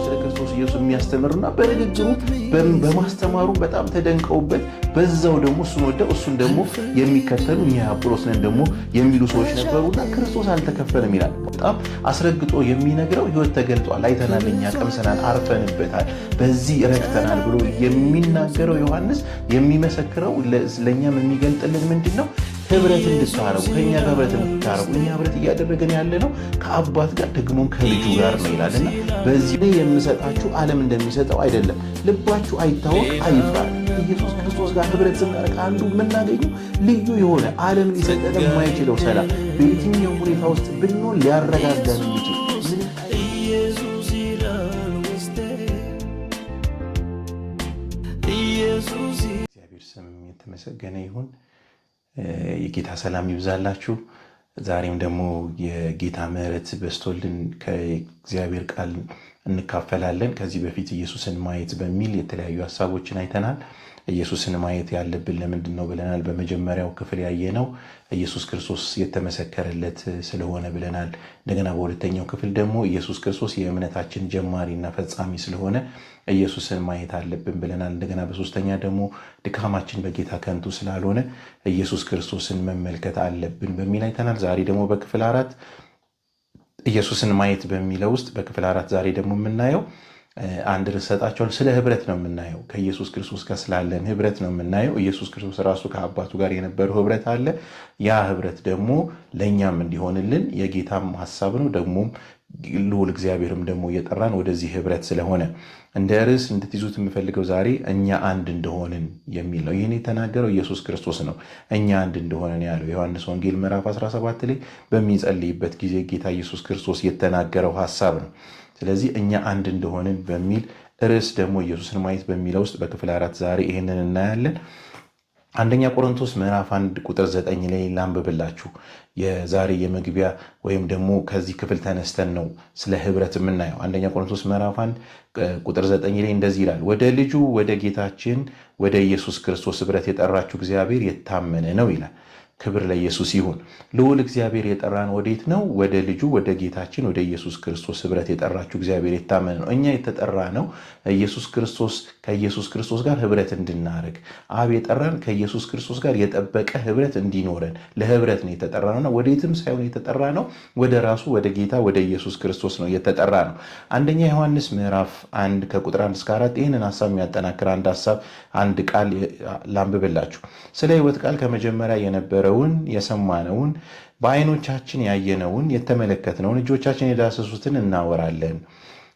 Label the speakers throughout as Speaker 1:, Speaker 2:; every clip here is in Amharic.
Speaker 1: ስለ ክርስቶስ ኢየሱስ የሚያስተምርና በንግግሩ በማስተማሩ በጣም ተደንቀውበት በዛው ደግሞ እሱን ወደው እሱን ደግሞ የሚከተሉ እኛ አጵሎስ ነን ደግሞ የሚሉ ሰዎች ነበሩና ክርስቶስ አልተከፈለም ይላል። በጣም አስረግጦ የሚነግረው ሕይወት ተገልጧል፣ አይተናል፣ እኛ ቀምሰናል፣ አርፈንበታል፣ በዚህ ረክተናል ብሎ የሚናገረው ዮሐንስ የሚመሰክረው ለእኛም የሚገልጥልን ምንድን ነው? ህብረት እንድታረጉ ከእኛ ጋር ህብረት እንድታረጉ እኛ ህብረት እያደረገን ያለ ነው ከአባት ጋር ደግሞ ከልጁ ጋር ነው ይላልና በዚህ ላይ የምሰጣችሁ ዓለም እንደሚሰጠው አይደለም። ልባችሁ አይታወቅ አይፍራ። ኢየሱስ ክርስቶስ ጋር ህብረት ስናደርግ አንዱ የምናገኘው ልዩ የሆነ ዓለም ሊሰጠን የማይችለው ሰላም በየትኛው ሁኔታ ውስጥ ብንሆን ሊያረጋጋን የሚችል እግዚአብሔር ስም የተመሰገነ ይሁን። የጌታ ሰላም ይብዛላችሁ። ዛሬም ደግሞ የጌታ ምሕረት በስቶልን ከእግዚአብሔር ቃል እንካፈላለን። ከዚህ በፊት ኢየሱስን ማየት በሚል የተለያዩ ሀሳቦችን አይተናል። ኢየሱስን ማየት ያለብን ለምንድን ነው ብለናል። በመጀመሪያው ክፍል ያየነው ኢየሱስ ክርስቶስ የተመሰከረለት ስለሆነ ብለናል። እንደገና በሁለተኛው ክፍል ደግሞ ኢየሱስ ክርስቶስ የእምነታችን ጀማሪና ፈጻሚ ስለሆነ ኢየሱስን ማየት አለብን ብለናል። እንደገና በሶስተኛ ደግሞ ድካማችን በጌታ ከንቱ ስላልሆነ ኢየሱስ ክርስቶስን መመልከት አለብን በሚል አይተናል። ዛሬ ደግሞ በክፍል 4 ኢየሱስን ማየት በሚለው ውስጥ በክፍል 4 ዛሬ ደግሞ የምናየው አንድ ርዕስ ሰጣቸዋል። ስለ ህብረት ነው የምናየው። ከኢየሱስ ክርስቶስ ጋር ስላለን ህብረት ነው የምናየው። ኢየሱስ ክርስቶስ ራሱ ከአባቱ ጋር የነበረው ህብረት አለ። ያ ህብረት ደግሞ ለእኛም እንዲሆንልን የጌታም ሀሳብ ነው። ደግሞም ልዑል እግዚአብሔርም ደግሞ እየጠራን ወደዚህ ህብረት ስለሆነ እንደ ርዕስ እንድትይዙት የምፈልገው ዛሬ እኛ አንድ እንደሆንን የሚል ነው። ይህን የተናገረው ኢየሱስ ክርስቶስ ነው። እኛ አንድ እንደሆንን ያለው ዮሐንስ ወንጌል ምዕራፍ 17 ላይ በሚጸልይበት ጊዜ ጌታ ኢየሱስ ክርስቶስ የተናገረው ሀሳብ ነው። ስለዚህ እኛ አንድ እንደሆንን በሚል ርዕስ ደግሞ ኢየሱስን ማየት በሚለው ውስጥ በክፍል 4 ዛሬ ይህንን እናያለን። አንደኛ ቆሮንቶስ ምዕራፍ 1 ቁጥር 9 ላይ ላንብብላችሁ። የዛሬ የመግቢያ ወይም ደግሞ ከዚህ ክፍል ተነስተን ነው ስለ ህብረት የምናየው። አንደኛ ቆሮንቶስ ምዕራፍ 1 ቁጥር 9 ላይ እንደዚህ ይላል፣ ወደ ልጁ ወደ ጌታችን ወደ ኢየሱስ ክርስቶስ ህብረት የጠራችሁ እግዚአብሔር የታመነ ነው ይላል። ክብር ለኢየሱስ ይሁን። ልዑል እግዚአብሔር የጠራን ወዴት ነው? ወደ ልጁ ወደ ጌታችን ወደ ኢየሱስ ክርስቶስ ህብረት የጠራችሁ እግዚአብሔር የታመነ ነው። እኛ የተጠራ ነው ኢየሱስ ክርስቶስ ከኢየሱስ ክርስቶስ ጋር ህብረት እንድናደርግ። አብ የጠራን ከኢየሱስ ክርስቶስ ጋር የጠበቀ ህብረት እንዲኖረን ለህብረት ነው የተጠራ ነውና ወዴትም ሳይሆን የተጠራ ነው ወደ ራሱ ወደ ጌታ ወደ ኢየሱስ ክርስቶስ ነው የተጠራ ነው። አንደኛ ዮሐንስ ምዕራፍ 1 ከቁጥር 1 እስከ 4 ይህንን ሀሳብ የሚያጠናክር አንድ ቃል ላንብብላችሁ። ስለ ህይወት ቃል ከመጀመሪያ የነበረውን የሰማነውን በዓይኖቻችን ያየነውን የተመለከትነውን እጆቻችን የዳሰሱትን እናወራለን።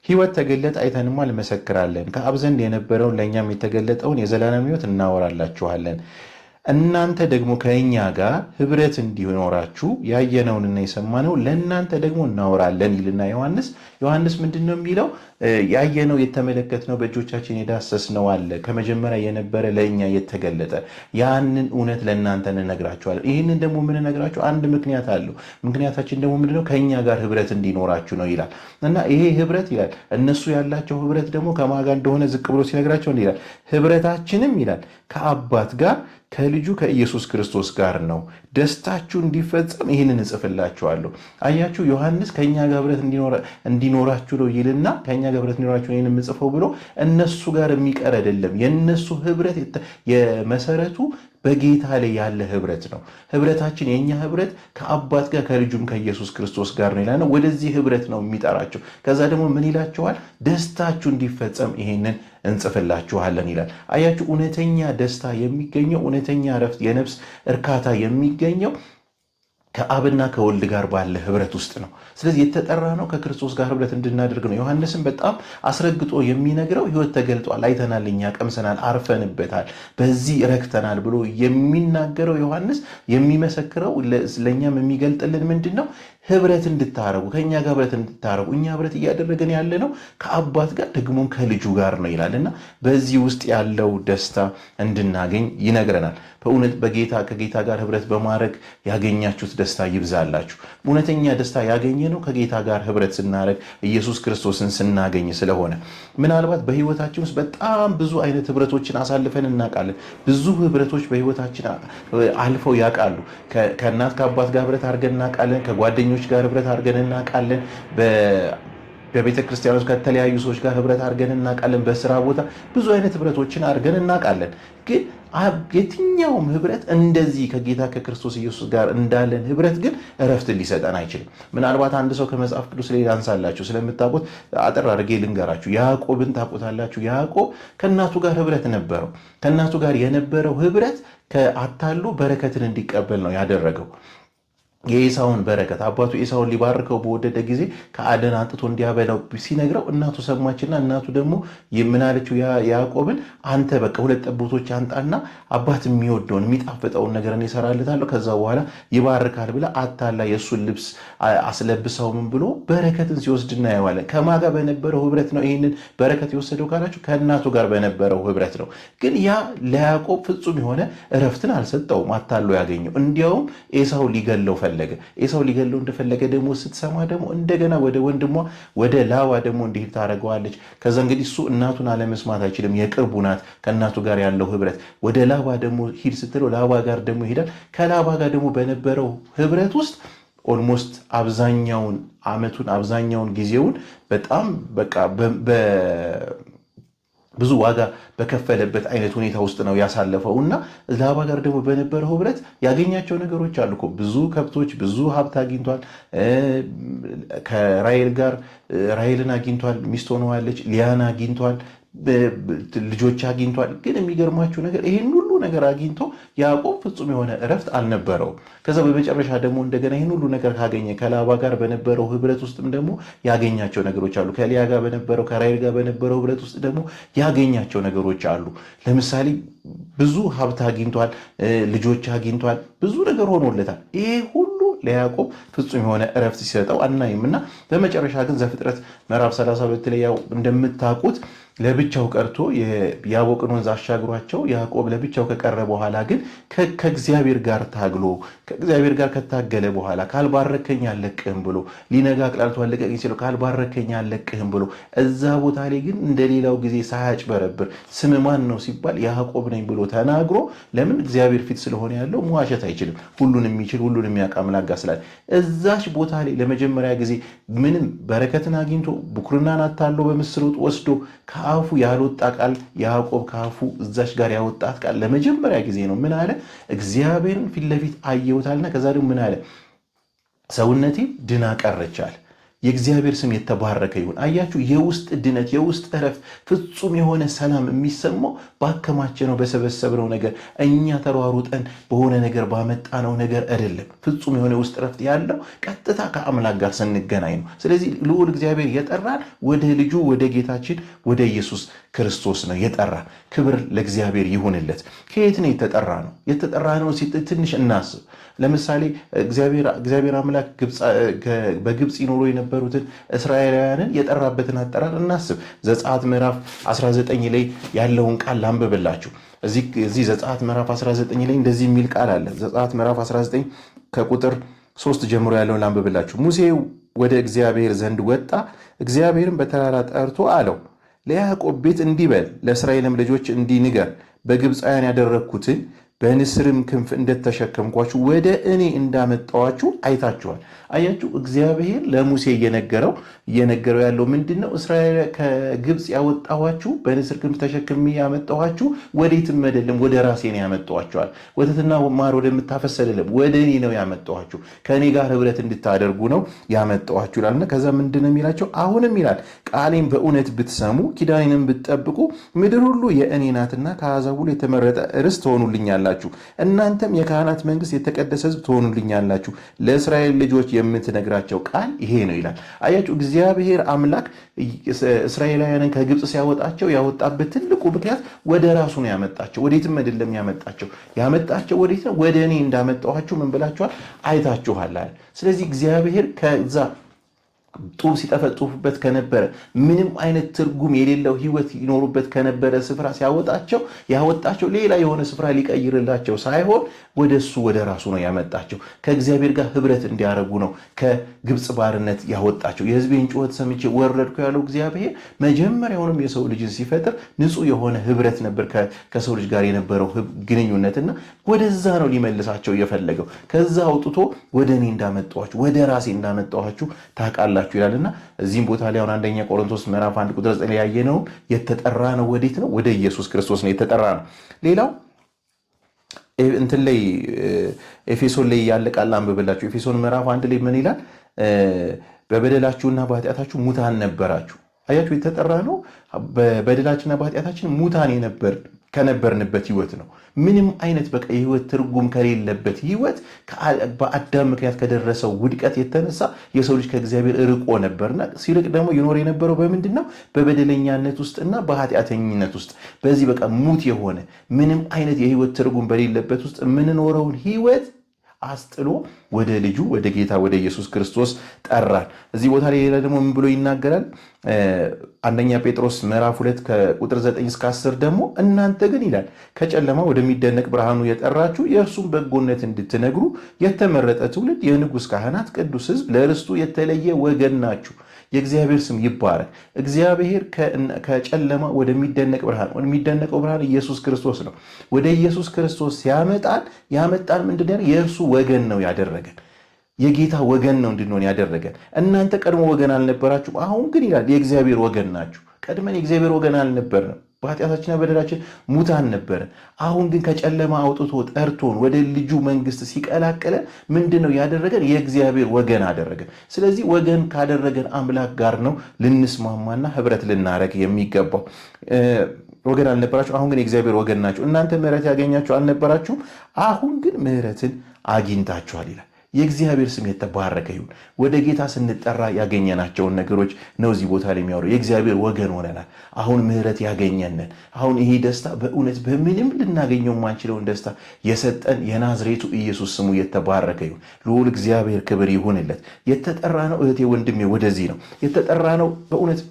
Speaker 1: ሕይወት ተገለጠ፣ አይተንም እንመሰክራለን። ከአብ ዘንድ የነበረውን ለእኛም የተገለጠውን የዘላለም ሕይወት እናወራላችኋለን። እናንተ ደግሞ ከእኛ ጋር ህብረት እንዲኖራችሁ ያየነውንና የሰማነው ለእናንተ ደግሞ እናወራለን ይልና ዮሐንስ ምንድን ነው የሚለው? ያየነው የተመለከትነው በእጆቻችን የዳሰስነው አለ ከመጀመሪያ የነበረ ለእኛ የተገለጠ ያንን እውነት ለእናንተ እንነግራችኋለን። ይህንን ደግሞ የምንነግራችሁ አንድ ምክንያት አለው። ምክንያታችን ደግሞ ምንድነው? ከእኛ ጋር ህብረት እንዲኖራችሁ ነው ይላል እና ይሄ ህብረት ይላል እነሱ ያላቸው ህብረት ደግሞ ከማን ጋር እንደሆነ ዝቅ ብሎ ሲነግራቸው ይላል ህብረታችንም ይላል ከአባት ጋር ከልጁ ከኢየሱስ ክርስቶስ ጋር ነው። ደስታችሁ እንዲፈጸም ይህንን እጽፍላችኋለሁ። አያችሁ፣ ዮሐንስ ከእኛ ጋር ህብረት እንዲኖራችሁ ነው ይልና ከእኛ ጋር ህብረት እንዲኖራችሁ ነው ይህን የምጽፈው ብሎ እነሱ ጋር የሚቀር አይደለም። የእነሱ ህብረት የመሰረቱ በጌታ ላይ ያለ ህብረት ነው። ህብረታችን የኛ ህብረት ከአባት ጋር ከልጁም ከኢየሱስ ክርስቶስ ጋር ነው ይላል። ወደዚህ ህብረት ነው የሚጠራቸው። ከዛ ደግሞ ምን ይላቸዋል? ደስታችሁ እንዲፈጸም ይሄንን እንጽፍላችኋለን ይላል። አያችሁ፣ እውነተኛ ደስታ የሚገኘው እውነተኛ እረፍት፣ የነፍስ እርካታ የሚገኘው ከአብና ከወልድ ጋር ባለ ህብረት ውስጥ ነው። ስለዚህ የተጠራ ነው ከክርስቶስ ጋር ህብረት እንድናደርግ ነው። ዮሐንስም በጣም አስረግጦ የሚነግረው ሕይወት ተገልጧል፣ አይተናል፣ እኛ ቀምሰናል፣ አርፈንበታል፣ በዚህ ረክተናል ብሎ የሚናገረው ዮሐንስ የሚመሰክረው ለእኛም የሚገልጥልን ምንድን ነው? ህብረት እንድታረጉ ከኛ ጋር ህብረት እንድታረጉ እኛ ህብረት እያደረገን ያለ ነው ከአባት ጋር ደግሞ ከልጁ ጋር ነው ይላልና በዚህ ውስጥ ያለው ደስታ እንድናገኝ ይነግረናል። በእውነት ከጌታ ጋር ህብረት በማድረግ ያገኛችሁት ደስታ ይብዛላችሁ። እውነተኛ ደስታ ያገኘ ነው ከጌታ ጋር ህብረት ስናደርግ ኢየሱስ ክርስቶስን ስናገኝ ስለሆነ ምናልባት በህይወታችን ውስጥ በጣም ብዙ አይነት ህብረቶችን አሳልፈን እናውቃለን። ብዙ ህብረቶች በህይወታችን አልፈው ያውቃሉ። ከእናት ከአባት ጋር ህብረት አድርገን እናውቃለን። ከጓደኞች ጋር ህብረት አድርገን እናውቃለን። በቤተ ክርስቲያን ውስጥ ከተለያዩ ሰዎች ጋር ህብረት አድርገን እናውቃለን። በስራ ቦታ ብዙ አይነት ህብረቶችን አድርገን እናውቃለን። ግን የትኛውም ህብረት እንደዚህ ከጌታ ከክርስቶስ ኢየሱስ ጋር እንዳለን ህብረት ግን እረፍትን ሊሰጠን አይችልም። ምናልባት አንድ ሰው ከመጽሐፍ ቅዱስ ላይ ላንሳላችሁ ስለምታውቁት አጠር አድርጌ ልንገራችሁ። ያዕቆብን ታውቁታላችሁ። ያዕቆብ ከእናቱ ጋር ህብረት ነበረው። ከእናቱ ጋር የነበረው ህብረት ከአታሉ በረከትን እንዲቀበል ነው ያደረገው። የኤሳውን በረከት አባቱ ኤሳውን ሊባርከው በወደደ ጊዜ ከአደን አንጥቶ እንዲያበላው ሲነግረው እናቱ ሰማችና እናቱ ደግሞ የምናለችው ያዕቆብን አንተ በቃ 2 ጠቦቶች አንጣና አባት የሚወደውን የሚጣፍጠውን ነገር እኔ እሰራለታለሁ ከዛ በኋላ ይባርካል ብላ አታላ የእሱን ልብስ አስለብሰው ምን ብሎ በረከትን ሲወስድ እናየዋለን። ከማጋ በነበረው ህብረት ነው ይህንን በረከት የወሰደው ካላችሁ ከእናቱ ጋር በነበረው ህብረት ነው። ግን ያ ለያዕቆብ ፍጹም የሆነ እረፍትን አልሰጠውም። አታሎ ያገኘው እንዲያውም ኤሳው ሊገለው ኤሳው ሊገለው እንደፈለገ ደግሞ ስትሰማ ደግሞ እንደገና ወደ ወንድሟ ወደ ላባ ደግሞ እንዲሄድ ታደርገዋለች። ከዛ እንግዲህ እሱ እናቱን አለመስማት አይችልም። የቅርቡ ናት ከእናቱ ጋር ያለው ህብረት። ወደ ላባ ደግሞ ሂድ ስትለው ላባ ጋር ደግሞ ይሄዳል። ከላባ ጋር ደግሞ በነበረው ህብረት ውስጥ ኦልሞስት አብዛኛውን ዓመቱን አብዛኛውን ጊዜውን በጣም በቃ ብዙ ዋጋ በከፈለበት አይነት ሁኔታ ውስጥ ነው ያሳለፈው እና ላባ ጋር ደግሞ በነበረው ህብረት ያገኛቸው ነገሮች አሉ እኮ። ብዙ ከብቶች፣ ብዙ ሀብት አግኝቷል። ከራሔል ጋር ራሔልን አግኝቷል፣ ሚስት ሆነዋለች። ሊያን አግኝቷል፣ ልጆች አግኝቷል። ግን የሚገርማችሁ ነገር ይሄን ሁሉ ነገር አግኝቶ ያዕቆብ ፍጹም የሆነ እረፍት አልነበረውም። ከዛ በመጨረሻ ደግሞ እንደገና ይህን ሁሉ ነገር ካገኘ ከላባ ጋር በነበረው ህብረት ውስጥም ደግሞ ያገኛቸው ነገሮች አሉ። ከሊያ ጋር በነበረው ከራሔል ጋር በነበረው ህብረት ውስጥ ደግሞ ያገኛቸው ነገሮች አሉ። ለምሳሌ ብዙ ሀብት አግኝቷል፣ ልጆች አግኝቷል፣ ብዙ ነገር ሆኖለታል። ይሄ ሁሉ ለያዕቆብ ፍጹም የሆነ እረፍት ሲሰጠው አናይም እና በመጨረሻ ግን ዘፍጥረት ምዕራፍ 32 ላይ ያው እንደምታውቁት ለብቻው ቀርቶ የያቦቅን ወንዝ አሻግሯቸው ያዕቆብ ለብቻው ከቀረ በኋላ ግን ከእግዚአብሔር ጋር ታግሎ ከእግዚአብሔር ጋር ከታገለ በኋላ ካልባረከኝ አልለቅህም ብሎ ሊነጋ አቅላልቶ አለቀኝ ሲለው ካልባረከኝ አልለቅህም ብሎ እዛ ቦታ ላይ ግን እንደሌላው ጊዜ ሳያጭበረብር ስም ማን ነው ሲባል ያዕቆብ ነኝ ብሎ ተናግሮ ለምን እግዚአብሔር ፊት ስለሆነ ያለው መዋሸት አይችልም። ሁሉን የሚችል ሁሉን የሚያውቅ አምላክ ስላለ እዛች ቦታ ላይ ለመጀመሪያ ጊዜ ምንም በረከትን አግኝቶ ብኩርናን አታሎ በምስር ወስዶ ከአፉ ያልወጣ ቃል ያዕቆብ ከአፉ እዛች ጋር ያወጣት ቃል ለመጀመሪያ ጊዜ ነው። ምን አለ? እግዚአብሔርን ፊት ለፊት አየሁታልና ከዛ ደግሞ ምን አለ? ሰውነቴ ድና ቀረቻል። የእግዚአብሔር ስም የተባረከ ይሁን። አያችሁ፣ የውስጥ ድነት የውስጥ እረፍት ፍጹም የሆነ ሰላም የሚሰማው ባከማቸነው በሰበሰብነው ነገር እኛ ተሯሩጠን በሆነ ነገር ባመጣነው ነገር አይደለም። ፍጹም የሆነ ውስጥ እረፍት ያለው ቀጥታ ከአምላክ ጋር ስንገናኝ ነው። ስለዚህ ልዑል እግዚአብሔር የጠራን ወደ ልጁ ወደ ጌታችን ወደ ኢየሱስ ክርስቶስ ነው የጠራን። ክብር ለእግዚአብሔር ይሁንለት። ከየት ነው የተጠራ ነው? የተጠራ ነው ትንሽ እናስብ። ለምሳሌ እግዚአብሔር አምላክ በግብፅ ይኖሩ የነበሩትን እስራኤላውያንን የጠራበትን አጠራር እናስብ። ዘጸአት ምዕራፍ 19 ላይ ያለውን ቃል ላንብብላችሁ። እዚህ ዘጸአት ምዕራፍ 19 ላይ እንደዚህ የሚል ቃል አለ። ዘጸአት ምዕራፍ 19 ከቁጥር 3 ጀምሮ ያለውን ላንብብላችሁ። ሙሴ ወደ እግዚአብሔር ዘንድ ወጣ፣ እግዚአብሔርን በተራራ ጠርቶ አለው፣ ለያዕቆብ ቤት እንዲህ በል፣ ለእስራኤልም ልጆች እንዲህ ንገር፣ በግብፃውያን ያደረግኩትን በንስርም ክንፍ እንደተሸከምኳችሁ ወደ እኔ እንዳመጣዋችሁ አይታችኋል። አያችሁ፣ እግዚአብሔር ለሙሴ እየነገረው ያለው ምንድን ነው? እስራኤል ከግብፅ ያወጣኋችሁ በንስር ክንፍ ተሸክሜ ያመጣኋችሁ ወዴትም አይደለም፣ ወደ ራሴ ነው ያመጣኋችኋል። ወተትና ማር ወደምታፈስ አይደለም፣ ወደ እኔ ነው ያመጣኋችሁ። ከእኔ ጋር ህብረት እንድታደርጉ ነው ያመጣኋችሁ ይላልና ከዛ ምንድን ነው የሚላቸው? አሁንም ይላል ቃሌን በእውነት ብትሰሙ ኪዳኔንም ብትጠብቁ ምድር ሁሉ የእኔ ናትና ከአሕዛብ ሁሉ የተመረጠ ርስት ትሆኑልኛል ትሆኑልኛላችሁ፣ እናንተም የካህናት መንግስት፣ የተቀደሰ ሕዝብ ትሆኑልኛላችሁ። ለእስራኤል ልጆች የምትነግራቸው ቃል ይሄ ነው ይላል። አያችሁ፣ እግዚአብሔር አምላክ እስራኤላውያንን ከግብፅ ሲያወጣቸው ያወጣበት ትልቁ ምክንያት ወደ ራሱ ነው ያመጣቸው። ወዴትም አይደለም ያመጣቸው ወዴት ነው? ወደ እኔ እንዳመጣኋችሁ ምን ብላችኋል? አይታችኋል። ስለዚህ እግዚአብሔር ከዛ ጡብ ሲጠፈጥፉበት ከነበረ ምንም አይነት ትርጉም የሌለው ህይወት ይኖሩበት ከነበረ ስፍራ ያወጣቸው ሌላ የሆነ ስፍራ ሊቀይርላቸው ሳይሆን ወደ እሱ ወደ ራሱ ነው ያመጣቸው። ከእግዚአብሔር ጋር ህብረት እንዲያደርጉ ነው ከግብፅ ባርነት ያወጣቸው። የህዝቤን ጩኸት ሰምቼ ወረድኩ ያለው እግዚአብሔር መጀመሪያውንም የሰው ልጅን ሲፈጥር ንጹህ የሆነ ህብረት ነበር ከሰው ልጅ ጋር የነበረው ግንኙነትና ወደዛ ነው ሊመልሳቸው የፈለገው። ከዛ አውጥቶ ወደ እኔ እንዳመጣኋችሁ ወደ ራሴ እንዳመጣኋችሁ ታውቃላችሁ ይላልና እዚህም ቦታ ላይ አሁን አንደኛ ቆሮንቶስ ምዕራፍ 1 ቁጥር 9 ላይ ያየነው የተጠራ ነው ወዴት ነው? ወደ ኢየሱስ ክርስቶስ ነው የተጠራ ነው። ሌላው እንትን ላይ ኤፌሶን ላይ ያለ ቃል አንብብላችሁ። ኤፌሶን ምዕራፍ 1 ላይ ምን ይላል? በበደላችሁና በኃጢአታችሁ ሙታን ነበራችሁ። አያችሁ፣ የተጠራ ነው በበደላችንና በኃጢአታችን ሙታን ከነበርንበት ህይወት ነው። ምንም አይነት በቃ የህይወት ትርጉም ከሌለበት ህይወት በአዳም ምክንያት ከደረሰው ውድቀት የተነሳ የሰው ልጅ ከእግዚአብሔር ርቆ ነበርና ሲርቅ ደግሞ ይኖር የነበረው በምንድን ነው? በበደለኛነት ውስጥና በኃጢአተኝነት ውስጥ። በዚህ በቃ ሙት የሆነ ምንም አይነት የህይወት ትርጉም በሌለበት ውስጥ የምንኖረውን ህይወት አስጥሎ ወደ ልጁ ወደ ጌታ ወደ ኢየሱስ ክርስቶስ ጠራን። እዚህ ቦታ ላይ ሌላ ደግሞ ምን ብሎ ይናገራል? አንደኛ ጴጥሮስ ምዕራፍ 2 ከቁጥር 9 እስከ 10 ደግሞ እናንተ ግን ይላል ከጨለማ ወደሚደነቅ ብርሃኑ የጠራችሁ የእርሱን በጎነት እንድትነግሩ የተመረጠ ትውልድ፣ የንጉሥ ካህናት፣ ቅዱስ ሕዝብ፣ ለርስቱ የተለየ ወገን ናችሁ። የእግዚአብሔር ስም ይባረክ። እግዚአብሔር ከጨለማ ወደሚደነቅ ብርሃን፣ ወደሚደነቀው ብርሃን ኢየሱስ ክርስቶስ ነው። ወደ ኢየሱስ ክርስቶስ ያመጣን ምንድን ነው? የእርሱ ወገን ነው ያደረገን። የጌታ ወገን ነው እንድንሆን ያደረገን። እናንተ ቀድሞ ወገን አልነበራችሁም፣ አሁን ግን ይላል የእግዚአብሔር ወገን ናችሁ። ቀድመን የእግዚአብሔር ወገን አልነበርንም። በኃጢአታችንና በደላችን ሙታን ነበርን። አሁን ግን ከጨለማ አውጥቶ ጠርቶን ወደ ልጁ መንግስት ሲቀላቀለን ምንድን ነው ያደረገን? የእግዚአብሔር ወገን አደረገን። ስለዚህ ወገን ካደረገን አምላክ ጋር ነው ልንስማማና ህብረት ልናረግ የሚገባው። ወገን አልነበራችሁ፣ አሁን ግን የእግዚአብሔር ወገን ናችሁ። እናንተ ምሕረት ያገኛችሁ አልነበራችሁም፣ አሁን ግን ምሕረትን አግኝታችኋል ይላል። የእግዚአብሔር ስም የተባረከ ይሁን። ወደ ጌታ ስንጠራ ያገኘናቸውን ነገሮች ነው እዚህ ቦታ ላይ የሚያወራው። የእግዚአብሔር ወገን ሆነናል። አሁን ምሕረት ያገኘንን፣ አሁን ይሄ ደስታ በእውነት በምንም ልናገኘው የማንችለውን ደስታ የሰጠን የናዝሬቱ ኢየሱስ ስሙ የተባረከ ይሁን። ልዑል እግዚአብሔር ክብር ይሁንለት። የተጠራ ነው እህቴ ወንድሜ፣ ወደዚህ ነው የተጠራ ነው በእውነት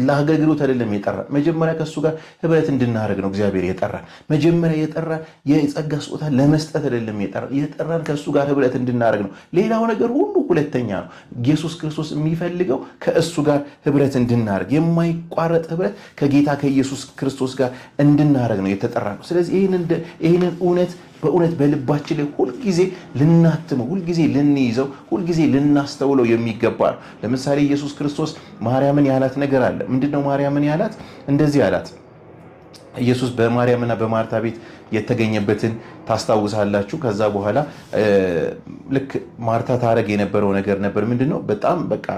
Speaker 1: ለአገልግሎት አይደለም የጠራን። መጀመሪያ ከእሱ ጋር ህብረት እንድናደርግ ነው እግዚአብሔር የጠራን። መጀመሪያ የጠራን የጸጋ ስጦታ ለመስጠት አይደለም የጠራን ከእሱ ጋር ህብረት እንድናደርግ ነው። ሌላው ነገር ሁሉ ሁለተኛ ነው። ኢየሱስ ክርስቶስ የሚፈልገው ከእሱ ጋር ህብረት እንድናደርግ፣ የማይቋረጥ ህብረት ከጌታ ከኢየሱስ ክርስቶስ ጋር እንድናደርግ ነው የተጠራ ነው። ስለዚህ ይህንን እውነት በእውነት በልባችን ላይ ሁልጊዜ ልናትመው፣ ሁልጊዜ ልንይዘው፣ ሁልጊዜ ልናስተውለው የሚገባ ነው። ለምሳሌ ኢየሱስ ክርስቶስ ማርያምን ያላት ነገር አለ። ምንድነው ማርያምን ያላት? እንደዚህ አላት። ኢየሱስ በማርያምና በማርታ ቤት የተገኘበትን ታስታውሳላችሁ። ከዛ በኋላ ልክ ማርታ ታረግ የነበረው ነገር ነበር። ምንድነው? በጣም በቃ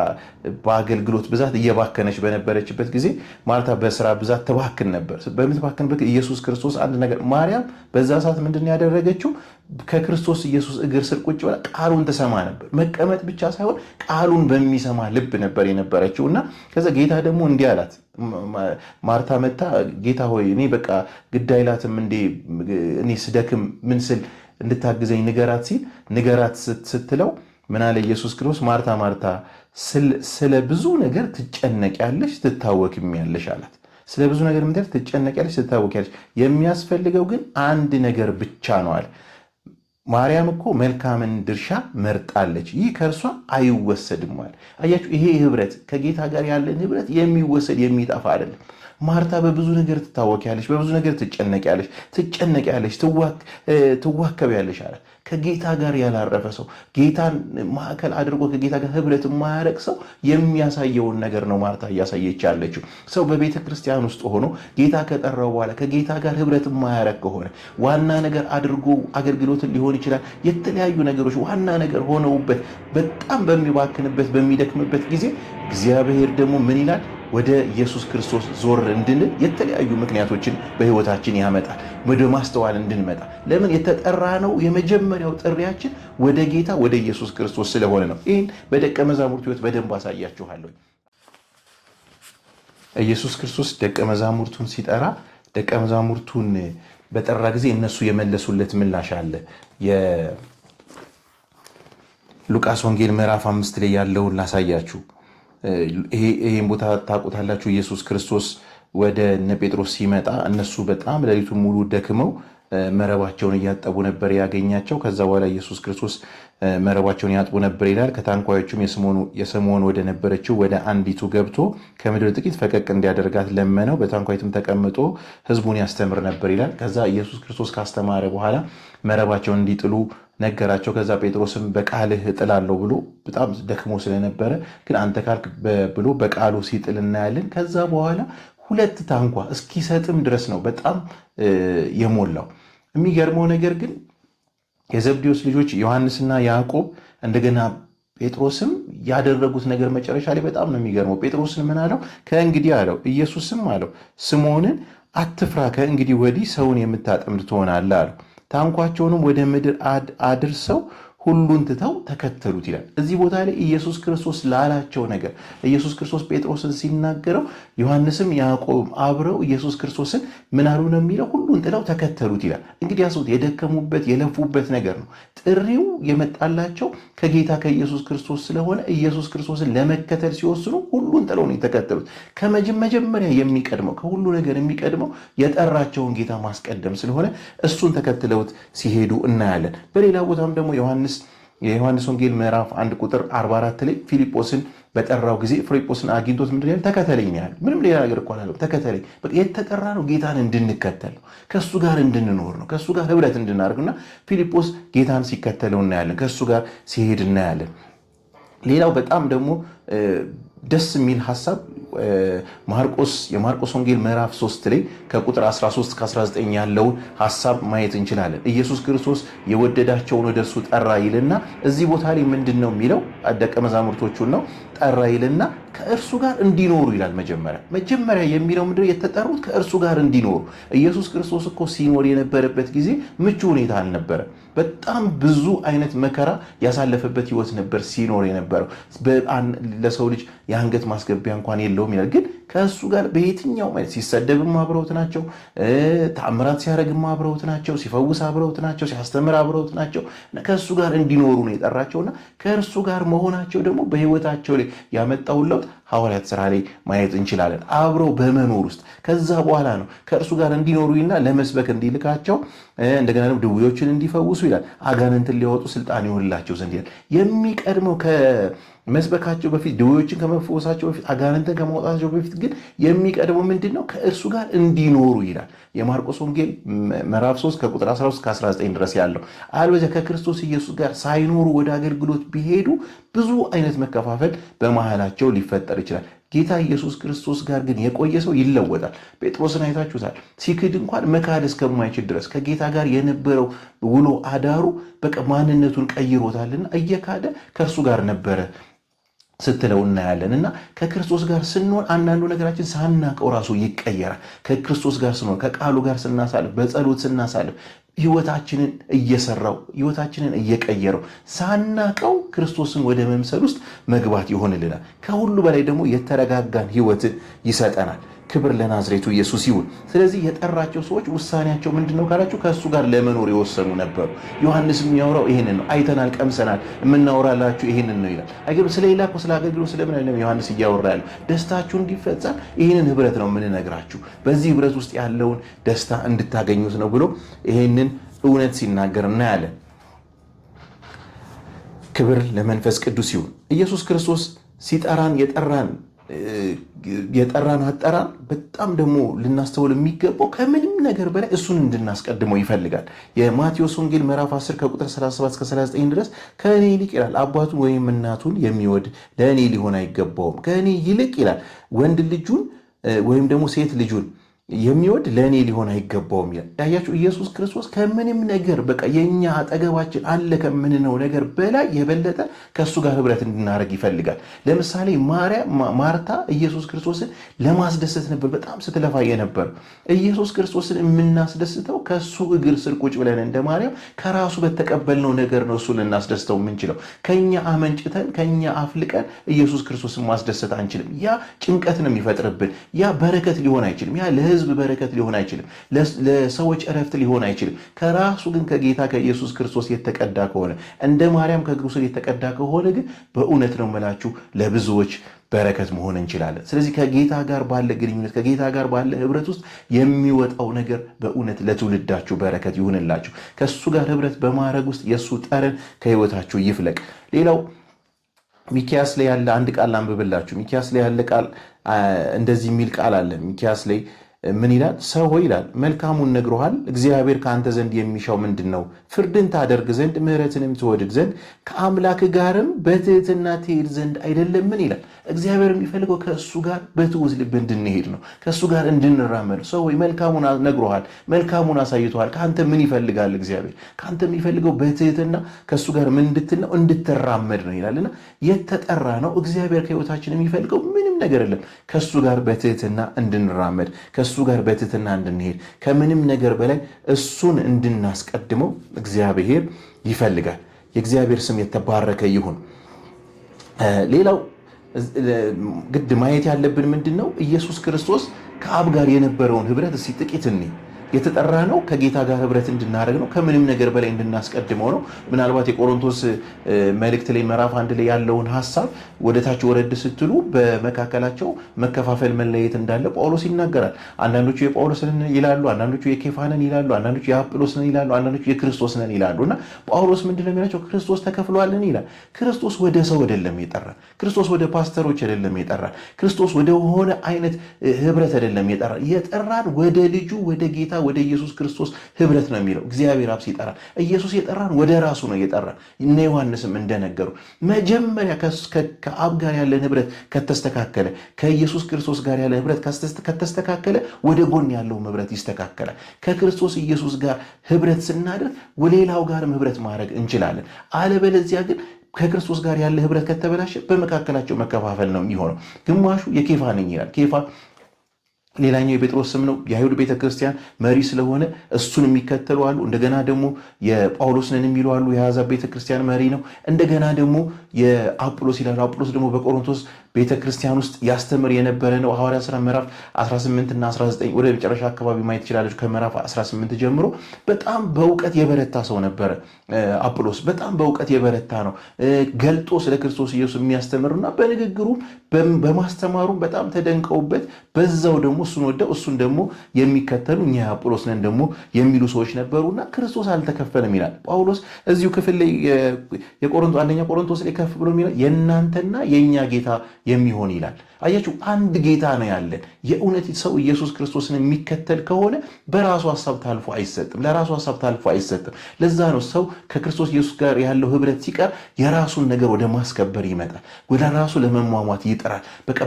Speaker 1: በአገልግሎት ብዛት እየባከነች በነበረችበት ጊዜ ማርታ በስራ ብዛት ተባክን ነበር። በምትባክንበት ኢየሱስ ክርስቶስ አንድ ነገር፣ ማርያም በዛ ሰዓት ምንድነው ያደረገችው? ከክርስቶስ ኢየሱስ እግር ስር ቁጭ ብላ ቃሉን ትሰማ ነበር። መቀመጥ ብቻ ሳይሆን ቃሉን በሚሰማ ልብ ነበር የነበረችው። እና ከዛ ጌታ ደግሞ እንዲህ አላት። ማርታ መታ ጌታ ሆይ እኔ በቃ ግድ አይላትም እንዴ እኔ ስደክም ምን ስል እንድታግዘኝ ንገራት ሲል ንገራት ስትለው ምን አለ ኢየሱስ ክርስቶስ? ማርታ ማርታ ስለ ብዙ ነገር ትጨነቂያለሽ ትታወኪያለሽ አላት። ስለ ብዙ ነገር ምንድነው? ትጨነቂያለሽ ትታወኪያለሽ፣ የሚያስፈልገው ግን አንድ ነገር ብቻ ነው አለ። ማርያም እኮ መልካምን ድርሻ መርጣለች፣ ይህ ከእርሷ አይወሰድም አለ። አያችሁ፣ ይሄ ህብረት ከጌታ ጋር ያለን ህብረት የሚወሰድ የሚጠፋ አይደለም። ማርታ በብዙ ነገር ትታወቂያለሽ፣ በብዙ ነገር ትጨነቂያለሽ፣ ትዋከቢያለሽ አለ። ከጌታ ጋር ያላረፈ ሰው፣ ጌታን ማዕከል አድርጎ ከጌታ ጋር ህብረት የማያረቅ ሰው የሚያሳየውን ነገር ነው ማርታ እያሳየች ያለችው። ሰው በቤተ ክርስቲያን ውስጥ ሆኖ ጌታ ከጠራው በኋላ ከጌታ ጋር ህብረት የማያረቅ ከሆነ ዋና ነገር አድርጎ አገልግሎትን ሊሆን ይችላል፣ የተለያዩ ነገሮች ዋና ነገር ሆነውበት በጣም በሚባክንበት በሚደክምበት ጊዜ እግዚአብሔር ደግሞ ምን ይላል? ወደ ኢየሱስ ክርስቶስ ዞር እንድንል የተለያዩ ምክንያቶችን በህይወታችን ያመጣል። ወደ ማስተዋል እንድንመጣ ለምን የተጠራ ነው። የመጀመሪያው ጥሪያችን ወደ ጌታ ወደ ኢየሱስ ክርስቶስ ስለሆነ ነው። ይህን በደቀ መዛሙርቱ ህይወት በደንብ አሳያችኋለሁ። ኢየሱስ ክርስቶስ ደቀ መዛሙርቱን ሲጠራ ደቀ መዛሙርቱን በጠራ ጊዜ እነሱ የመለሱለት ምላሽ አለ። የሉቃስ ወንጌል ምዕራፍ 5 ላይ ያለውን ላሳያችሁ። ይሄን ቦታ ታውቁታላችሁ። ኢየሱስ ክርስቶስ ወደ እነ ጴጥሮስ ሲመጣ እነሱ በጣም ሌሊቱን ሙሉ ደክመው መረባቸውን እያጠቡ ነበር ያገኛቸው። ከዛ በኋላ ኢየሱስ ክርስቶስ መረባቸውን ያጥቡ ነበር ይላል። ከታንኳዮቹም የስምዖን ወደ ነበረችው ወደ አንዲቱ ገብቶ ከምድር ጥቂት ፈቀቅ እንዲያደርጋት ለመነው። በታንኳይቱም ተቀምጦ ሕዝቡን ያስተምር ነበር ይላል። ከዛ ኢየሱስ ክርስቶስ ካስተማረ በኋላ መረባቸውን እንዲጥሉ ነገራቸው። ከዛ ጴጥሮስም በቃልህ እጥላለሁ ብሎ በጣም ደክሞ ስለነበረ ግን አንተ ካልክ ብሎ በቃሉ ሲጥል እናያለን። ከዛ በኋላ 2 ታንኳ እስኪሰጥም ድረስ ነው በጣም የሞላው። የሚገርመው ነገር ግን የዘብዴዎስ ልጆች ዮሐንስና ያዕቆብ እንደገና ጴጥሮስም ያደረጉት ነገር መጨረሻ ላይ በጣም ነው የሚገርመው። ጴጥሮስን ምን አለው? ከእንግዲህ አለው ኢየሱስም አለው ስምዖንን አትፍራ፣ ከእንግዲህ ወዲህ ሰውን የምታጠምድ ትሆናለህ አለው። ታንኳቸውንም ወደ ምድር አድርሰው ሁሉን ትተው ተከተሉት ይላል። እዚህ ቦታ ላይ ኢየሱስ ክርስቶስ ላላቸው ነገር ኢየሱስ ክርስቶስ ጴጥሮስን ሲናገረው ዮሐንስም ያዕቆብም አብረው ኢየሱስ ክርስቶስን ምን አሉ ነው የሚለው? ሁሉን ጥለው ተከተሉት ይላል። እንግዲህ ያሰውት የደከሙበት የለፉበት ነገር ነው። ጥሪው የመጣላቸው ከጌታ ከኢየሱስ ክርስቶስ ስለሆነ ኢየሱስ ክርስቶስን ለመከተል ሲወስኑ ሁሉን ጥለው ነው የተከተሉት። ከመጀመሪያ የሚቀድመው ከሁሉ ነገር የሚቀድመው የጠራቸውን ጌታ ማስቀደም ስለሆነ እሱን ተከትለውት ሲሄዱ እናያለን። በሌላ ቦታም ደግሞ የዮሐንስ ወንጌል ምዕራፍ 1 ቁጥር 44 ላይ ፊልጶስን በጠራው ጊዜ ፊልጶስን አግኝቶት ምንድን ያለው? ተከተለኝ ያለ። ምንም ሌላ ነገር እኮ አላለም። ተከተለኝ። በቃ የተጠራ ነው ጌታን እንድንከተል ነው፣ ከእሱ ጋር እንድንኖር ነው፣ ከእሱ ጋር ህብረት እንድናደርግና ፊልጶስ ጌታን ሲከተለው እናያለን፣ ከእሱ ጋር ሲሄድ እናያለን። ሌላው በጣም ደግሞ ደስ የሚል ሐሳብ የማርቆስ ወንጌል ምዕራፍ 3 ላይ ከቁጥር 13 ከ19 ያለውን ሐሳብ ማየት እንችላለን። ኢየሱስ ክርስቶስ የወደዳቸውን ወደ እሱ ጠራ ይልና እዚህ ቦታ ላይ ምንድን ነው የሚለው? ደቀ መዛሙርቶቹን ነው ጠራ ይልና ከእርሱ ጋር እንዲኖሩ ይላል። መጀመሪያ የሚለው ምንድን ነው? የተጠሩት ከእርሱ ጋር እንዲኖሩ። ኢየሱስ ክርስቶስ እኮ ሲኖር የነበረበት ጊዜ ምቹ ሁኔታ አልነበረ። በጣም ብዙ አይነት መከራ ያሳለፈበት ህይወት ነበር ሲኖር የነበረው። ለሰው ልጅ የአንገት ማስገቢያ እንኳን የለውም ይላል። ግን ከእሱ ጋር በየትኛው ማለት ሲሰደብም አብረውት ናቸው፣ ተአምራት ሲያደርግም አብረውት ናቸው፣ ሲፈውስ አብረውት ናቸው፣ ሲያስተምር አብረውት ናቸው። ከእሱ ጋር እንዲኖሩ ነው የጠራቸውና ከእርሱ ጋር መሆናቸው ደግሞ በህይወታቸው ላይ ያመጣውን ለውጥ ሐዋርያት ሥራ ላይ ማየት እንችላለን። አብረው በመኖር ውስጥ ከዛ በኋላ ነው ከእርሱ ጋር እንዲኖሩ ይልና ለመስበክ እንዲልካቸው እንደገና ደግሞ ድውዮችን እንዲፈውሱ ይላል። አጋንንትን ሊያወጡ ስልጣን ይሆንላቸው ዘንድ ይላል። የሚቀድመው ከመስበካቸው በፊት ድውዮችን ከመፈወሳቸው በፊት አጋንንትን ከማውጣታቸው በፊት ግን የሚቀድመው ምንድን ነው? ከእርሱ ጋር እንዲኖሩ ይላል። የማርቆስ ወንጌል ምዕራፍ 3 ከቁጥር 13 ከ19 ድረስ ያለው። አልበዚያ ከክርስቶስ ኢየሱስ ጋር ሳይኖሩ ወደ አገልግሎት ቢሄዱ ብዙ አይነት መከፋፈል በመሃላቸው ሊፈጠር ይችላል። ጌታ ኢየሱስ ክርስቶስ ጋር ግን የቆየ ሰው ይለወጣል። ጴጥሮስን አይታችሁታል። ሲክድ እንኳን መካድ እስከማይችል ድረስ ከጌታ ጋር የነበረው ውሎ አዳሩ በቃ ማንነቱን ቀይሮታልና እየካደ ከእርሱ ጋር ነበረ ስትለው እናያለን። እና ከክርስቶስ ጋር ስንሆን አንዳንዱ ነገራችን ሳናቀው ራሱ ይቀየራል። ከክርስቶስ ጋር ስንሆን ከቃሉ ጋር ስናሳልፍ፣ በጸሎት ስናሳልፍ ህይወታችንን እየሰራው ህይወታችንን እየቀየረው ሳናቀው ክርስቶስን ወደ መምሰል ውስጥ መግባት ይሆንልናል። ከሁሉ በላይ ደግሞ የተረጋጋን ህይወትን ይሰጠናል። ክብር ለናዝሬቱ ኢየሱስ ይሁን። ስለዚህ የጠራቸው ሰዎች ውሳኔያቸው ምንድነው ካላችሁ ከእሱ ጋር ለመኖር የወሰኑ ነበሩ። ዮሐንስ የሚያወራው ይህንን ነው። አይተናል፣ ቀምሰናል፣ የምናወራላችሁ ይህንን ነው ይላል። አይገርም? ስለ ሌላ እኮ ስለ አገልግሎት ስለምን አይደለም ዮሐንስ እያወራ ያለው። ደስታችሁ እንዲፈጸም ይህንን ህብረት ነው የምንነግራችሁ። በዚህ ህብረት ውስጥ ያለውን ደስታ እንድታገኙት ነው ብሎ ይህንን እውነት ሲናገር እናያለን። ክብር ለመንፈስ ቅዱስ ይሁን። ኢየሱስ ክርስቶስ ሲጠራን የጠራን አጠራር በጣም ደግሞ ልናስተውል የሚገባው ከምንም ነገር በላይ እሱን እንድናስቀድመው ይፈልጋል። የማቴዎስ ወንጌል ምዕራፍ 10 ከቁጥር 37 እስከ 39 ድረስ ከእኔ ይልቅ ይላል አባቱን ወይም እናቱን የሚወድ ለእኔ ሊሆን አይገባውም። ከእኔ ይልቅ ይላል ወንድ ልጁን ወይም ደግሞ ሴት ልጁን የሚወድ ለእኔ ሊሆን አይገባውም ይላል። ያያችሁ ኢየሱስ ክርስቶስ ከምንም ነገር በቃ የኛ አጠገባችን አለ ከምንነው ነገር በላይ የበለጠ ከእሱ ጋር ህብረት እንድናደርግ ይፈልጋል። ለምሳሌ ማርታ ኢየሱስ ክርስቶስን ለማስደሰት ነበር በጣም ስትለፋ የነበር። ኢየሱስ ክርስቶስን የምናስደስተው ከእሱ እግር ስር ቁጭ ብለን እንደ ማርያም ከራሱ በተቀበልነው ነገር ነው እሱን ልናስደስተው የምንችለው። ከኛ አመንጭተን ከኛ አፍልቀን ኢየሱስ ክርስቶስን ማስደሰት አንችልም። ያ ጭንቀት ነው የሚፈጥርብን። ያ በረከት ሊሆን አይችልም። ያ ለህዝብ በረከት ሊሆን አይችልም። ለሰዎች እረፍት ሊሆን አይችልም። ከራሱ ግን ከጌታ ከኢየሱስ ክርስቶስ የተቀዳ ከሆነ እንደ ማርያም ከእግሩ ስር የተቀዳ ከሆነ ግን በእውነት ነው የምላችሁ ለብዙዎች በረከት መሆን እንችላለን። ስለዚህ ከጌታ ጋር ባለ ግንኙነት ከጌታ ጋር ባለ ህብረት ውስጥ የሚወጣው ነገር በእውነት ለትውልዳችሁ በረከት ይሁንላችሁ። ከእሱ ጋር ህብረት በማድረግ ውስጥ የእሱ ጠረን ከህይወታችሁ ይፍለቅ። ሌላው ሚኪያስ ላይ ያለ አንድ ቃል አንብብላችሁ። ሚኪያስ ላይ ያለ ቃል እንደዚህ የሚል ቃል አለ። ሚኪያስ ላይ ምን ይላል? ሰው ሆይ ይላል መልካሙን ነግሮሃል። እግዚአብሔር ከአንተ ዘንድ የሚሻው ምንድን ነው? ፍርድን ታደርግ ዘንድ ምሕረትንም ትወድድ ዘንድ ከአምላክ ጋርም በትህትና ትሄድ ዘንድ አይደለምን ይላል። እግዚአብሔር የሚፈልገው ከእሱ ጋር በትውት ልብ እንድንሄድ ነው፣ ከእሱ ጋር እንድንራመድ። ሰው ሆይ መልካሙን ነግሮሃል፣ መልካሙን አሳይቶሃል። ከአንተ ምን ይፈልጋል? እግዚአብሔር ከአንተ የሚፈልገው በትህትና ከእሱ ጋር ምን እንድትል ነው? እንድትራመድ ነው ይላልና የተጠራ ነው። እግዚአብሔር ከህይወታችን የሚፈልገው ምንም ነገር የለም፣ ከእሱ ጋር በትህትና እንድንራመድ፣ ከእሱ ጋር በትህትና እንድንሄድ፣ ከምንም ነገር በላይ እሱን እንድናስቀድመው እግዚአብሔር ይፈልጋል። የእግዚአብሔር ስም የተባረከ ይሁን። ሌላው ግድ ማየት ያለብን ምንድን ነው? ኢየሱስ ክርስቶስ ከአብ ጋር የነበረውን ህብረት እስኪ ጥቂት እንይ። የተጠራ ነው ከጌታ ጋር ህብረት እንድናደርግ ነው፣ ከምንም ነገር በላይ እንድናስቀድመው ነው። ምናልባት የቆሮንቶስ መልእክት ላይ ምዕራፍ 1 ላይ ያለውን ሐሳብ ወደታች ወረድ ስትሉ በመካከላቸው መከፋፈል መለየት እንዳለ ጳውሎስ ይናገራል። አንዳንዶቹ የጳውሎስ ነን ይላሉ፣ አንዳንዶቹ የኬፋ ነን ይላሉ፣ አንዳንዶቹ የአጵሎስ ነን ይላሉ፣ አንዳንዶቹ የክርስቶስ ነን ይላሉ። እና ጳውሎስ ምንድነው የሚላቸው? ክርስቶስ ተከፍሏልን ይላል። ክርስቶስ ወደ ሰው አይደለም የጠራን። ክርስቶስ ወደ ፓስተሮች አይደለም የጠራን። ክርስቶስ ወደ ሆነ አይነት ህብረት አይደለም የጠራን። የጠራን ወደ ልጁ ወደ ጌታ ወደ ኢየሱስ ክርስቶስ ህብረት ነው የሚለው። እግዚአብሔር አብ ሲጠራን ኢየሱስ የጠራን ወደ ራሱ ነው የጠራን። እነ ዮሐንስም እንደነገሩ መጀመሪያ ከአብ ጋር ያለን ህብረት ከተስተካከለ፣ ከኢየሱስ ክርስቶስ ጋር ያለን ህብረት ከተስተካከለ ወደ ጎን ያለው ህብረት ይስተካከላል። ከክርስቶስ ኢየሱስ ጋር ህብረት ስናደርግ ሌላው ጋርም ህብረት ማድረግ እንችላለን። አለበለዚያ ግን ከክርስቶስ ጋር ያለ ህብረት ከተበላሸ በመካከላቸው መከፋፈል ነው የሚሆነው። ግማሹ የኬፋ ነኝ ይላል። ኬፋ ሌላኛው የጴጥሮስ ስም ነው። የአይሁድ ቤተክርስቲያን መሪ ስለሆነ እሱን የሚከተሉ አሉ። እንደገና ደግሞ የጳውሎስ ነን የሚሉ አሉ። የአሕዛብ ቤተክርስቲያን መሪ ነው። እንደገና ደግሞ የአጵሎስ ይላሉ። አጵሎስ ደግሞ በቆሮንቶስ ቤተክርስቲያን ውስጥ ያስተምር የነበረ ነው። ሐዋርያት ሥራ ምዕራፍ 18 እና 19 ወደ መጨረሻ አካባቢ ማየት ትችላለች። ከምዕራፍ 18 ጀምሮ በጣም በእውቀት የበረታ ሰው ነበረ። አጵሎስ በጣም በእውቀት የበረታ ነው። ገልጦ ስለ ክርስቶስ ኢየሱስ የሚያስተምርና በንግግሩም በማስተማሩም በጣም ተደንቀውበት በዛው ደግሞ እሱን ወደው እሱን ደግሞ የሚከተሉ እኛ አጵሎስ ነን ደግሞ የሚሉ ሰዎች ነበሩና ክርስቶስ አልተከፈለም ይላል ጳውሎስ እዚሁ ክፍል ላይ አንደኛ ቆሮንቶስ ላይ ከፍ ብሎ የሚለው የእናንተና የእኛ ጌታ የሚሆን ይላል። አያችሁ፣ አንድ ጌታ ነው ያለን። የእውነት ሰው ኢየሱስ ክርስቶስን የሚከተል ከሆነ በራሱ ሐሳብ ታልፎ አይሰጥም፣ ለራሱ ሐሳብ ታልፎ አይሰጥም። ለዛ ነው ሰው ከክርስቶስ ኢየሱስ ጋር ያለው ህብረት ሲቀር የራሱን ነገር ወደ ማስከበር ይመጣል፣ ወደ ራሱ ለመሟሟት ይጥራል። በቃ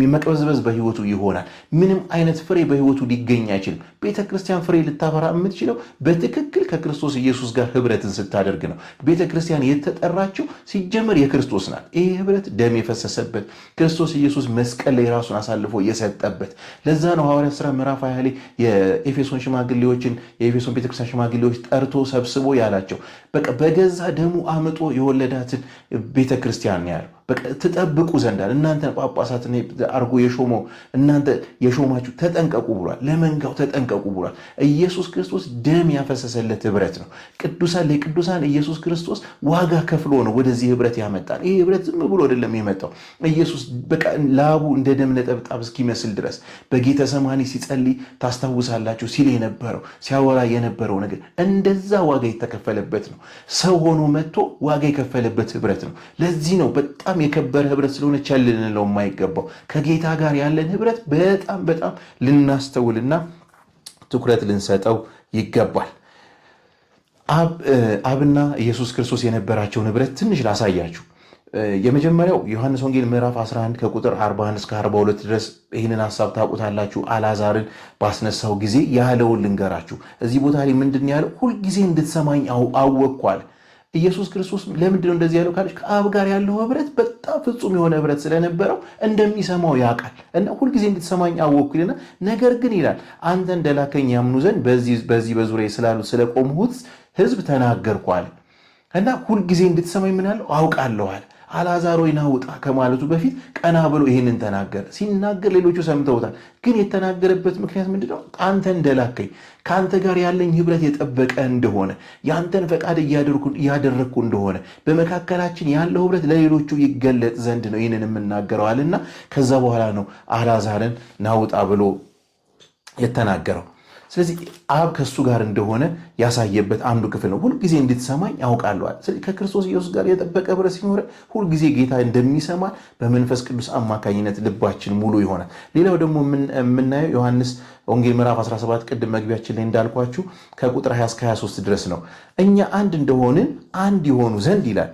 Speaker 1: መቅበዝበዝ በህይወቱ ይሆናል። ምንም አይነት ፍሬ በህይወቱ ሊገኝ አይችልም። ቤተክርስቲያን ፍሬ ልታፈራ የምትችለው በትክክል ከክርስቶስ ኢየሱስ ጋር ህብረትን ስታደርግ ነው። ቤተክርስቲያን የተጠራችው ሲጀመር የክርስቶስ ናት። ይሄ ህብረት ደም የፈሰሰበት ክርስቶስ ኢየሱስ መስቀል ላይ ራሱን አሳልፎ የሰጠበት። ለዛ ነው ሐዋርያት ሥራ ምዕራፍ 20 ላይ የኤፌሶን ሽማግሌዎችን የኤፌሶን ቤተክርስቲያን ሽማግሌዎች ጠርቶ ሰብስቦ ያላቸው በቃ በገዛ ደሙ አምጦ የወለዳትን ቤተክርስቲያን ያለው በቃ ትጠብቁ ዘንድ እናንተ ጳጳሳትን አርጎ የሾመው እናንተ የሾማችሁ ተጠንቀቁ ብሏል። ለመንጋው ተጠንቀቁ ብሏል። ኢየሱስ ክርስቶስ ደም ያፈሰሰለት ህብረት ነው። ለቅዱሳን ኢየሱስ ክርስቶስ ዋጋ ከፍሎ ነው ወደዚህ ህብረት ያመጣል። ይህ ህብረት ዝም ብሎ አይደለም የመጣው። ኢየሱስ በቃ ላቡ እንደ ደም ነጠብጣብ እስኪመስል ድረስ በጌተሰማኒ ሲጸልይ ታስታውሳላችሁ ሲል የነበረው ሲያወራ የነበረው ነገር እንደዛ ዋጋ የተከፈለበት ነው። ሰው ሆኖ መጥቶ ዋጋ የከፈለበት ህብረት ነው። ለዚህ ነው በጣም የከበረ ህብረት ስለሆነ ቸል ልንለው የማይገባው። ከጌታ ጋር ያለን ህብረት በጣም በጣም ልናስተውልና ትኩረት ልንሰጠው ይገባል። አብና ኢየሱስ ክርስቶስ የነበራቸውን ህብረት ትንሽ ላሳያችሁ። የመጀመሪያው ዮሐንስ ወንጌል ምዕራፍ 11 ከቁጥር 41 እስከ 42 ድረስ ይህንን ሐሳብ ታውቁታላችሁ። አልዓዛርን ባስነሳው ጊዜ ያለውን ልንገራችሁ። እዚህ ቦታ ላይ ምንድን ያለው? ሁልጊዜ እንድትሰማኝ አወቅኳል። ኢየሱስ ክርስቶስ ለምንድን ነው እንደዚህ ያለው ካለች ከአብ ጋር ያለው ህብረት በጣም ፍጹም የሆነ ህብረት ስለነበረው እንደሚሰማው ያውቃል እና ሁልጊዜ እንድትሰማኝ አወቅኩልና ነገር ግን ይላል አንተ እንደላከኝ ያምኑ ዘንድ በዚህ በዙሪያ ስላሉት ስለቆምሁት ህዝብ ተናገርኳል እና ሁልጊዜ እንድትሰማኝ ምን ያለው አውቃለኋል። አልዓዛር ሆይ ና ውጣ ከማለቱ በፊት ቀና ብሎ ይህንን ተናገረ። ሲናገር ሌሎቹ ሰምተውታል። ግን የተናገረበት ምክንያት ምንድነው? አንተ እንደላከኝ ከአንተ ጋር ያለኝ ህብረት የጠበቀ እንደሆነ የአንተን ፈቃድ እያደረግኩ እንደሆነ በመካከላችን ያለው ህብረት ለሌሎቹ ይገለጥ ዘንድ ነው ይህንን የምናገረዋልና ከዛ በኋላ ነው አልዓዛርን ና ውጣ ብሎ የተናገረው። ስለዚህ አብ ከሱ ጋር እንደሆነ ያሳየበት አንዱ ክፍል ነው። ሁልጊዜ እንድትሰማኝ ያውቃለዋል። ስለዚህ ከክርስቶስ ኢየሱስ ጋር የጠበቀ ህብረት ሲኖረ ሁልጊዜ ጌታ እንደሚሰማ በመንፈስ ቅዱስ አማካኝነት ልባችን ሙሉ ይሆናል። ሌላው ደግሞ የምናየው ዮሐንስ ወንጌል ምዕራፍ 17 ቅድም መግቢያችን ላይ እንዳልኳችሁ ከቁጥር 20 እስከ 23 ድረስ ነው። እኛ አንድ እንደሆንን አንድ ይሆኑ ዘንድ ይላል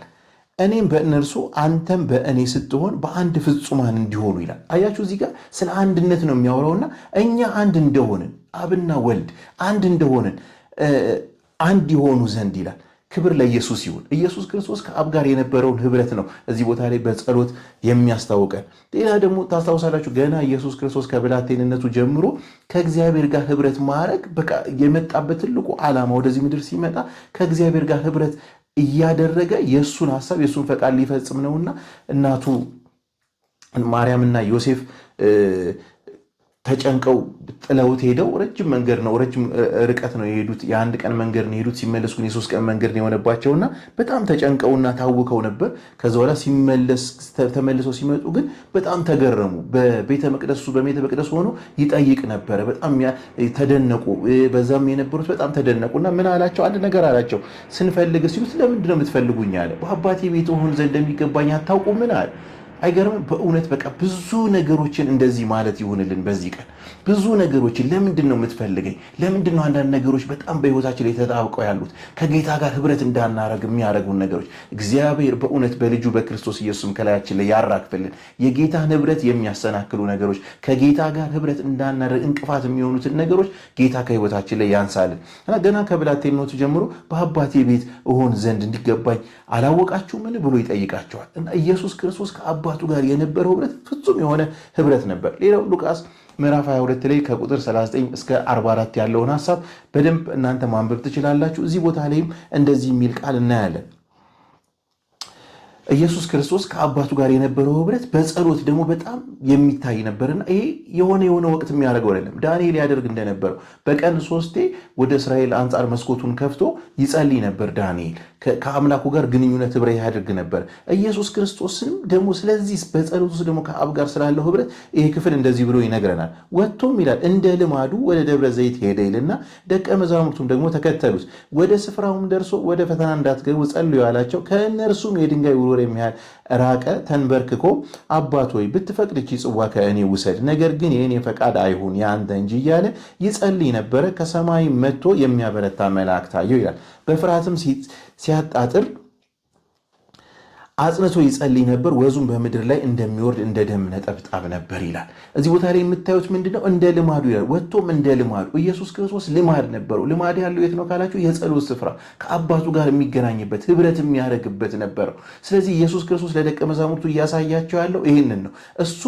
Speaker 1: እኔም በእነርሱ አንተም በእኔ ስትሆን በአንድ ፍጹማን እንዲሆኑ ይላል። አያችሁ እዚህ ጋር ስለ አንድነት ነው የሚያወራውና እኛ አንድ እንደሆንን አብና ወልድ አንድ እንደሆንን አንድ ይሆኑ ዘንድ ይላል። ክብር ለኢየሱስ ይሁን። ኢየሱስ ክርስቶስ ከአብ ጋር የነበረውን ህብረት ነው እዚህ ቦታ ላይ በጸሎት የሚያስታውቀን። ሌላ ደግሞ ታስታውሳላችሁ ገና ኢየሱስ ክርስቶስ ከብላቴንነቱ ጀምሮ ከእግዚአብሔር ጋር ህብረት ማድረግ በቃ የመጣበት ትልቁ ዓላማ ወደዚህ ምድር ሲመጣ ከእግዚአብሔር ጋር ህብረት እያደረገ የእሱን ሐሳብ የእሱን ፈቃድ ሊፈጽም ነውና እናቱ ማርያምና ዮሴፍ ተጨንቀው ጥለውት ሄደው ረጅም መንገድ ነው ረጅም ርቀት ነው የሄዱት። የአንድ ቀን መንገድ ነው የሄዱት። ሲመለሱ ግን የ3 ቀን መንገድ ነው የሆነባቸውና በጣም ተጨንቀውና ታውከው ነበር። ከዛ በኋላ ተመልሰው ሲመጡ ግን በጣም ተገረሙ። በቤተ መቅደሱ ሆኖ ይጠይቅ ነበረ። በጣም ተደነቁ። በዛም የነበሩት በጣም ተደነቁና ምን አላቸው? አንድ ነገር አላቸው። ስንፈልግ ሲሉት ለምንድን ነው የምትፈልጉኝ አለ። በአባቴ ቤት ሆን ዘንድ እንደሚገባኝ አታውቁም? ምን አለ? አይገርምም? በእውነት በቃ ብዙ ነገሮችን እንደዚህ ማለት ይሁንልን በዚህ ቀን ብዙ ነገሮችን ለምንድን ነው የምትፈልገኝ? ለምንድን ነው አንዳንድ ነገሮች በጣም በህይወታችን ላይ ተጣብቀው ያሉት ከጌታ ጋር ህብረት እንዳናረግ የሚያደርጉን ነገሮች እግዚአብሔር በእውነት በልጁ በክርስቶስ ኢየሱስም ከላያችን ላይ ያራግፍልን። የጌታን ህብረት የሚያሰናክሉ ነገሮች ከጌታ ጋር ህብረት እንዳናረግ እንቅፋት የሚሆኑትን ነገሮች ጌታ ከህይወታችን ላይ ያንሳልን እና ገና ከብላቴንነቱ ጀምሮ በአባቴ ቤት እሆን ዘንድ እንዲገባኝ አላወቃችሁምን ብሎ ይጠይቃቸዋል። እና ኢየሱስ ክርስቶስ ከአባቱ ጋር የነበረው ህብረት ፍጹም የሆነ ህብረት ነበር። ሌላው ሉቃስ ምዕራፍ 22 ላይ ከቁጥር 39 እስከ 44 ያለውን ሐሳብ በደንብ እናንተ ማንበብ ትችላላችሁ። እዚህ ቦታ ላይም እንደዚህ የሚል ቃል እናያለን። ኢየሱስ ክርስቶስ ከአባቱ ጋር የነበረው ህብረት በጸሎት ደግሞ በጣም የሚታይ ነበርና ይሄ የሆነ ወቅት የሚያደርገው አይደለም። ዳንኤል ያደርግ እንደነበረው በቀን 3 ወደ እስራኤል አንጻር መስኮቱን ከፍቶ ይጸልይ ነበር። ዳንኤል ከአምላኩ ጋር ግንኙነት ህብረት ያደርግ ነበር። ኢየሱስ ክርስቶስንም ደግሞ ስለዚህ በጸሎት ውስጥ ደግሞ ከአብ ጋር ስላለው ህብረት ይሄ ክፍል እንደዚህ ብሎ ይነግረናል። ወጥቶም ይላል እንደ ልማዱ ወደ ደብረ ዘይት ሄደ ይልና ደቀ መዛሙርቱም ደግሞ ተከተሉት። ወደ ስፍራውም ደርሶ ወደ ፈተና እንዳትገቡ ጸልዩ አላቸው። ከእነርሱም የድንጋይ ውርወራ የሚያህል ራቀ። ተንበርክኮ አባት ሆይ ብትፈቅድ ይህች ጽዋ ከእኔ ውሰድ፣ ነገር ግን የእኔ ፈቃድ አይሁን የአንተ እንጂ እያለ ይጸልይ ነበረ። ከሰማይ መጥቶ የሚያበረታ መልአክ ታየው ይላል። በፍርሃትም ሲያጣጥር አጽንቶ ይጸልይ ነበር። ወዙም በምድር ላይ እንደሚወርድ እንደ ደም ነጠብጣብ ነበር ይላል። እዚህ ቦታ ላይ የምታዩት ምንድነው? እንደ ልማዱ ይላል። ወጥቶም እንደ ልማዱ ኢየሱስ ክርስቶስ ልማድ ነበረው። ልማድ ያለው የት ነው ካላችሁ የጸሎት ስፍራ ከአባቱ ጋር የሚገናኝበት ህብረት የሚያደርግበት ነበረው። ስለዚህ ኢየሱስ ክርስቶስ ለደቀ መዛሙርቱ እያሳያቸው ያለው ይህንን ነው። እሱ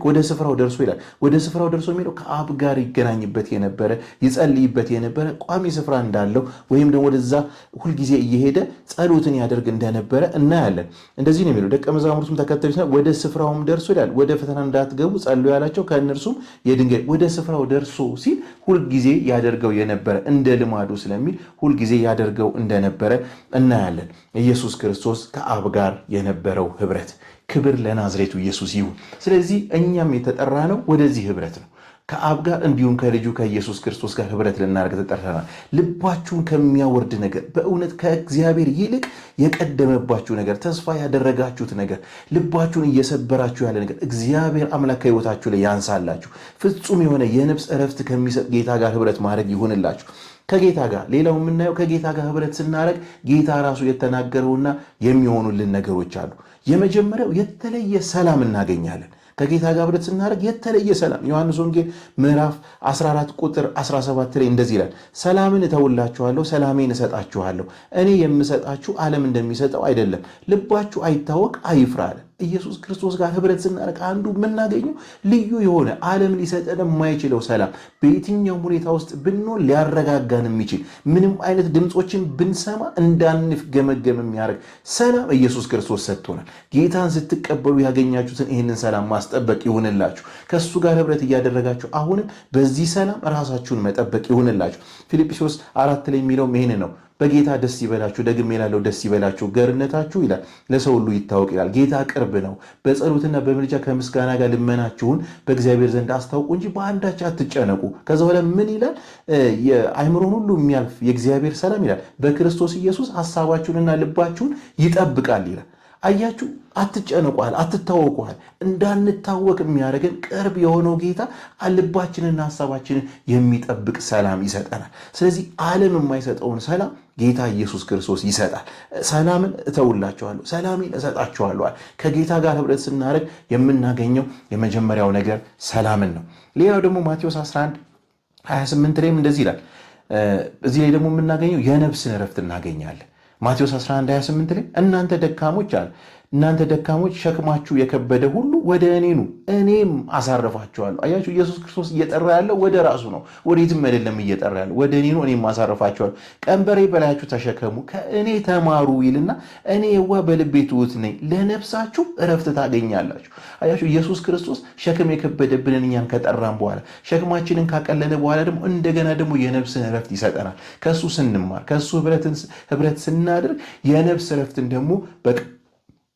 Speaker 1: ወደ ስፍራው ደርሶ ይላል። ወደ ስፍራው ደርሶ የሚለው ከአብ ጋር ይገናኝበት የነበረ ይጸልይበት የነበረ ቋሚ ስፍራ እንዳለው ወይም ደግሞ ወደዛ ሁልጊዜ እየሄደ ጸሎትን ያደርግ እንደነበረ እናያለን። እንደዚህ ነው የሚለው። ደቀ መዛሙርቱም ተከተሉት፣ ወደ ስፍራውም ደርሶ ይላል ወደ ፈተና እንዳትገቡ ጸልዩ ያላቸው። ከእነርሱም የድንጋይ ወደ ስፍራው ደርሶ ሲል ሁልጊዜ ያደርገው የነበረ እንደ ልማዱ ስለሚል ሁልጊዜ ያደርገው እንደነበረ እናያለን። ኢየሱስ ክርስቶስ ከአብ ጋር የነበረው ህብረት ክብር ለናዝሬቱ ኢየሱስ ይሁን። ስለዚህ እኛም የተጠራ ነው ወደዚህ ህብረት ነው ከአብ ጋር እንዲሁም ከልጁ ከኢየሱስ ክርስቶስ ጋር ህብረት ልናደርግ ተጠርተናል። ልባችሁን ከሚያወርድ ነገር በእውነት ከእግዚአብሔር ይልቅ የቀደመባችሁ ነገር ተስፋ ያደረጋችሁት ነገር ልባችሁን እየሰበራችሁ ያለ ነገር እግዚአብሔር አምላክ ከህይወታችሁ ላይ ያንሳላችሁ። ፍጹም የሆነ የነፍስ እረፍት ከሚሰጥ ጌታ ጋር ህብረት ማድረግ ይሆንላችሁ። ከጌታ ጋር ሌላው የምናየው ከጌታ ጋር ህብረት ስናደርግ ጌታ ራሱ የተናገረውና የሚሆኑልን ነገሮች አሉ። የመጀመሪያው የተለየ ሰላም እናገኛለን። ከጌታ ጋር ህብረት ስናደርግ የተለየ ሰላም። ዮሐንስ ወንጌል ምዕራፍ 14 ቁጥር 17 ላይ እንደዚህ ይላል፣ ሰላምን እተውላችኋለሁ፣ ሰላሜን እሰጣችኋለሁ። እኔ የምሰጣችሁ ዓለም እንደሚሰጠው አይደለም። ልባችሁ አይታወቅ አይፍራ አለ። ኢየሱስ ክርስቶስ ጋር ህብረት ስናደርግ አንዱ የምናገኘው ልዩ የሆነ ዓለም ሊሰጠን የማይችለው ሰላም፣ በየትኛውም ሁኔታ ውስጥ ብንሆን ሊያረጋጋን የሚችል ምንም አይነት ድምፆችን ብንሰማ እንዳንገመገም የሚያደርግ ሰላም ኢየሱስ ክርስቶስ ሰጥቶናል። ጌታን ስትቀበሉ ያገኛችሁትን ይህንን ሰላም ማስጠበቅ ይሁንላችሁ። ከእሱ ጋር ህብረት እያደረጋችሁ አሁንም በዚህ ሰላም ራሳችሁን መጠበቅ ይሁንላችሁ። ፊልጵስዩስ 4 ላይ የሚለውም ይህን ነው። በጌታ ደስ ይበላችሁ፣ ደግሜ እላለሁ ደስ ይበላችሁ፣ ገርነታችሁ ይላል ለሰው ሁሉ ይታወቅ ይላል። ጌታ ቅርብ ነው። በጸሎትና በምልጃ ከምስጋና ጋር ልመናችሁን በእግዚአብሔር ዘንድ አስታውቁ እንጂ በአንዳች አትጨነቁ። ከዛ በኋላ ምን ይላል? የአእምሮን ሁሉ የሚያልፍ የእግዚአብሔር ሰላም ይላል በክርስቶስ ኢየሱስ ሐሳባችሁንና ልባችሁን ይጠብቃል ይላል። አያችሁ፣ አትጨነቋል፣ አትታወቋል። እንዳንታወቅ የሚያደርገን ቅርብ የሆነው ጌታ ልባችንና ሐሳባችንን የሚጠብቅ ሰላም ይሰጠናል። ስለዚህ ዓለም የማይሰጠውን ሰላም ጌታ ኢየሱስ ክርስቶስ ይሰጣል። ሰላምን እተውላችኋለሁ፣ ሰላሜን እሰጣችኋለሁ። ከጌታ ጋር ህብረት ስናደርግ የምናገኘው የመጀመሪያው ነገር ሰላምን ነው። ሌላው ደግሞ ማቴዎስ 11:28 ላይም እንደዚህ ይላል። እዚህ ላይ ደግሞ የምናገኘው የነፍስን እረፍት እናገኛለን። ማቴዎስ 11:28 ላይ እናንተ ደካሞች ሸክማችሁ የከበደ ሁሉ ወደ እኔ ኑ እኔም አሳርፋችኋለሁ። አያችሁ፣ ኢየሱስ ክርስቶስ እየጠራ ያለው ወደ ራሱ ነው፣ ወዴትም አይደለም እየጠራ ያለው። ወደ እኔ ኑ እኔም አሳርፋችኋለሁ፣ ቀንበሬ በላያችሁ ተሸከሙ፣ ከእኔ ተማሩ ይልና እኔ የዋህ በልቤ ትሑት ነኝ፣ ለነፍሳችሁ እረፍት ታገኛላችሁ። አያችሁ፣ ኢየሱስ ክርስቶስ ሸክም የከበደብንን እኛን ከጠራን በኋላ ሸክማችንን ካቀለለ በኋላ ደግሞ እንደገና ደግሞ የነፍስን እረፍት ይሰጠናል። ከእሱ ስንማር ከእሱ ህብረት ስናደርግ የነፍስ እረፍትን ደግሞ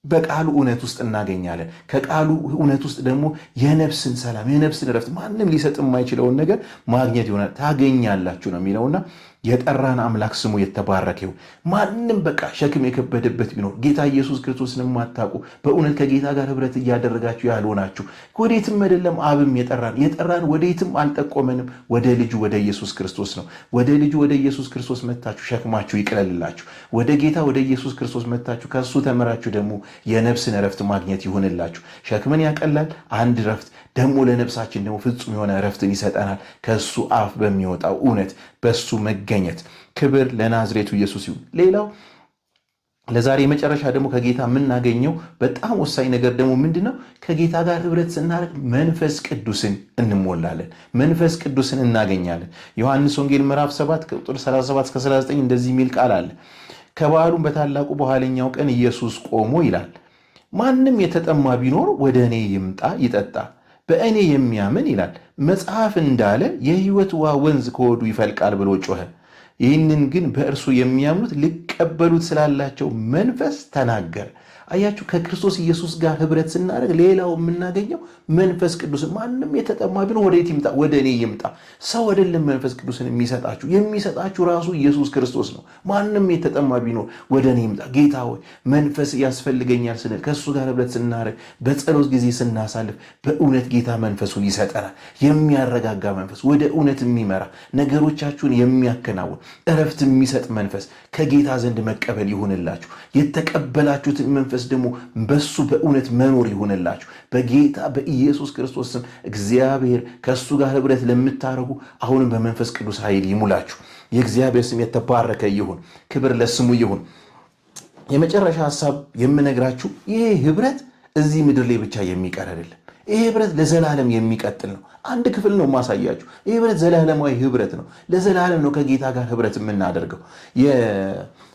Speaker 1: በቃሉ እውነት ውስጥ እናገኛለን። ከቃሉ እውነት ውስጥ ደግሞ የነፍስን ሰላም የነፍስን እረፍት ማንም ሊሰጥ የማይችለውን ነገር ማግኘት ይሆናል። ታገኛላችሁ ነው የሚለውና የጠራን አምላክ ስሙ የተባረከ ይሁን። ማንም በቃ ሸክም የከበደበት ቢኖር ጌታ ኢየሱስ ክርስቶስን የማታውቁ በእውነት ከጌታ ጋር ህብረት እያደረጋችሁ ያልሆናችሁ ወዴትም አይደለም አብም የጠራን ወዴትም አልጠቆመንም፣ ወደ ልጁ ወደ ኢየሱስ ክርስቶስ ነው። ወደ ልጁ ወደ ኢየሱስ ክርስቶስ መታችሁ ሸክማችሁ ይቅለልላችሁ። ወደ ጌታ ወደ ኢየሱስ ክርስቶስ መታችሁ ከእሱ ተምራችሁ ደግሞ የነፍስን እረፍት ማግኘት ይሁንላችሁ። ሸክምን ያቀላል አንድ እረፍት ደግሞ ለነፍሳችን ደግሞ ፍጹም የሆነ እረፍትን ይሰጠናል። ከእሱ አፍ በሚወጣው እውነት በእሱ መገኘት ክብር ለናዝሬቱ ኢየሱስ ይሁን። ሌላው ለዛሬ መጨረሻ ደግሞ ከጌታ የምናገኘው በጣም ወሳኝ ነገር ደግሞ ምንድነው? ከጌታ ጋር ህብረት ስናደርግ መንፈስ ቅዱስን እንሞላለን፣ መንፈስ ቅዱስን እናገኛለን። ዮሐንስ ወንጌል ምዕራፍ 7 ቁጥር 37-39 እንደዚህ የሚል ቃል አለ። ከበዓሉም በታላቁ በኋለኛው ቀን ኢየሱስ ቆሞ ይላል፣ ማንም የተጠማ ቢኖር ወደ እኔ ይምጣ ይጠጣ፣ በእኔ የሚያምን ይላል መጽሐፍ እንዳለ የሕይወት ውሃ ወንዝ ከሆዱ ይፈልቃል ብሎ ጮኸ። ይህንን ግን በእርሱ የሚያምኑት ሊቀበሉት ስላላቸው መንፈስ ተናገረ። አያችሁ፣ ከክርስቶስ ኢየሱስ ጋር ህብረት ስናደርግ ሌላው የምናገኘው መንፈስ ቅዱስን። ማንም የተጠማ ቢኖር ወዴት ይምጣ? ወደ እኔ ይምጣ። ሰው አይደለም መንፈስ ቅዱስን የሚሰጣችሁ ራሱ ኢየሱስ ክርስቶስ ነው። ማንም የተጠማ ቢኖር ወደ እኔ ይምጣ። ጌታ ሆይ መንፈስ ያስፈልገኛል ስንል ከእሱ ጋር ህብረት ስናደርግ በጸሎት ጊዜ ስናሳልፍ በእውነት ጌታ መንፈሱን ይሰጠናል። የሚያረጋጋ መንፈስ፣ ወደ እውነት የሚመራ ነገሮቻችሁን የሚያከናውን እረፍት የሚሰጥ መንፈስ ከጌታ ዘንድ መቀበል ይሁንላችሁ። የተቀበላችሁትን መንፈስ ደግሞ በሱ በእውነት መኖር ይሁንላችሁ። በጌታ በኢየሱስ ክርስቶስ ስም እግዚአብሔር ከእሱ ጋር ህብረት ለምታደርጉ አሁንም በመንፈስ ቅዱስ ኃይል ይሙላችሁ። የእግዚአብሔር ስም የተባረከ ይሁን። ክብር ለስሙ ይሁን። የመጨረሻ ሐሳብ የምነግራችሁ ይሄ ህብረት እዚህ ምድር ላይ ብቻ የሚቀር አይደለም። ይሄ ህብረት ለዘላለም የሚቀጥል ነው። አንድ ክፍል ነው ማሳያችሁ። ይሄ ህብረት ዘላለማዊ ህብረት ነው። ለዘላለም ነው ከጌታ ጋር ህብረት የምናደርገው።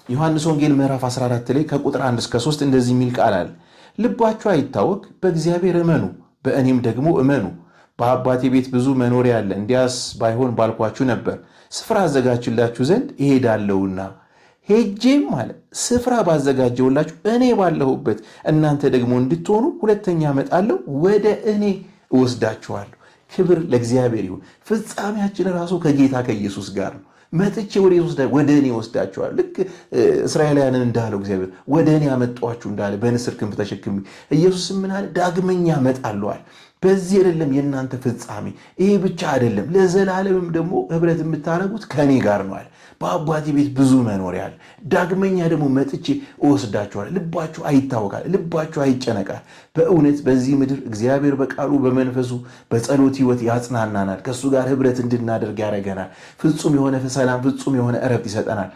Speaker 1: የዮሐንስ ወንጌል ምዕራፍ 14 ላይ ከቁጥር 1-3 እንደዚህ የሚል ቃል አለ። ልባችሁ አይታወክ፣ በእግዚአብሔር እመኑ፣ በእኔም ደግሞ እመኑ። በአባቴ ቤት ብዙ መኖሪያ አለ፣ እንዲያስ ባይሆን ባልኳችሁ ነበር። ስፍራ አዘጋጅላችሁ ዘንድ እሄዳለሁና ሄጄም ማለት ስፍራ ባዘጋጀውላችሁ እኔ ባለሁበት እናንተ ደግሞ እንድትሆኑ ሁለተኛ እመጣለሁ፣ ወደ እኔ እወስዳችኋለሁ። ክብር ለእግዚአብሔር ይሁን። ፍጻሜያችን ራሱ ከጌታ ከኢየሱስ ጋር ነው። መጥቼ ወደ እኔ ወስዳችኋል። ልክ እስራኤላውያንን እንዳለው እግዚአብሔር ወደ እኔ አመጣኋችሁ እንዳለ በንስር ክንፍ ተሸክሜ ኢየሱስ ምን አለ? ዳግመኛ እመጣለዋል። በዚህ አይደለም የእናንተ ፍጻሜ፣ ይሄ ብቻ አይደለም፣ ለዘላለምም ደግሞ ህብረት የምታደርጉት ከእኔ ጋር ነው አለ። በአባቴ ቤት ብዙ መኖሪያ አለ። ዳግመኛ ደግሞ መጥቼ እወስዳችኋል። ልባችሁ አይታወካል፣ ልባችሁ አይጨነቃል። በእውነት በዚህ ምድር እግዚአብሔር በቃሉ በመንፈሱ በጸሎት ህይወት ያጽናናናል። ከእሱ ጋር ህብረት እንድናደርግ ያደርገናል። ፍጹም የሆነ ሰላም፣ ፍጹም የሆነ እረፍት ይሰጠናል።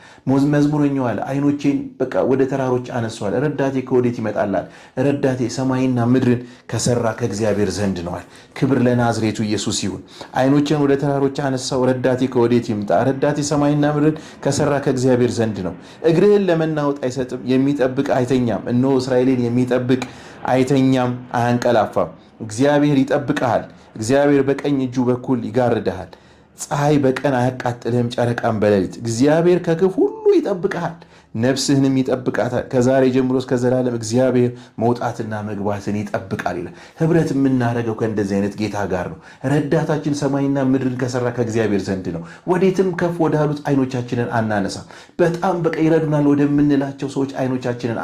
Speaker 1: መዝሙረኛው አለ አይኖቼን በቃ ወደ ተራሮች አነሷል፣ ረዳቴ ከወዴት ይመጣላል? ረዳቴ ሰማይና ምድርን ከሰራ ከእግዚአብሔር ዘንድ ነዋል። ክብር ለናዝሬቱ ኢየሱስ ይሁን። አይኖቼን ወደ ተራሮች አነሳው፣ ረዳቴ ከወዴት ይምጣ? ረዳቴ ሰማይና ምድርን ከሰራ ከእግዚአብሔር ዘንድ ነው። እግርህን ለመናወጥ አይሰጥም፣ የሚጠብቅ አይተኛም። እነሆ እስራኤልን የሚጠብቅ አይተኛም አያንቀላፋም። እግዚአብሔር ይጠብቅሃል። እግዚአብሔር በቀኝ እጁ በኩል ይጋርድሃል። ፀሐይ በቀን አያቃጥልህም፣ ጨረቃም በሌሊት። እግዚአብሔር ከክፉ ሁሉ ይጠብቅሃል፣ ነፍስህንም ይጠብቃታል። ከዛሬ ጀምሮ እስከ ዘላለም እግዚአብሔር መውጣትና መግባትን ይጠብቃል ይላል። ህብረት የምናደርገው ከእንደዚህ አይነት ጌታ ጋር ነው። ረዳታችን ሰማይና ምድርን ከሰራ ከእግዚአብሔር ዘንድ ነው። ወዴትም ከፍ ወዳሉት አይኖቻችንን አናነሳም። በጣም በቃ ይረዱናል ወደምንላቸው ሰዎች አይኖቻችንን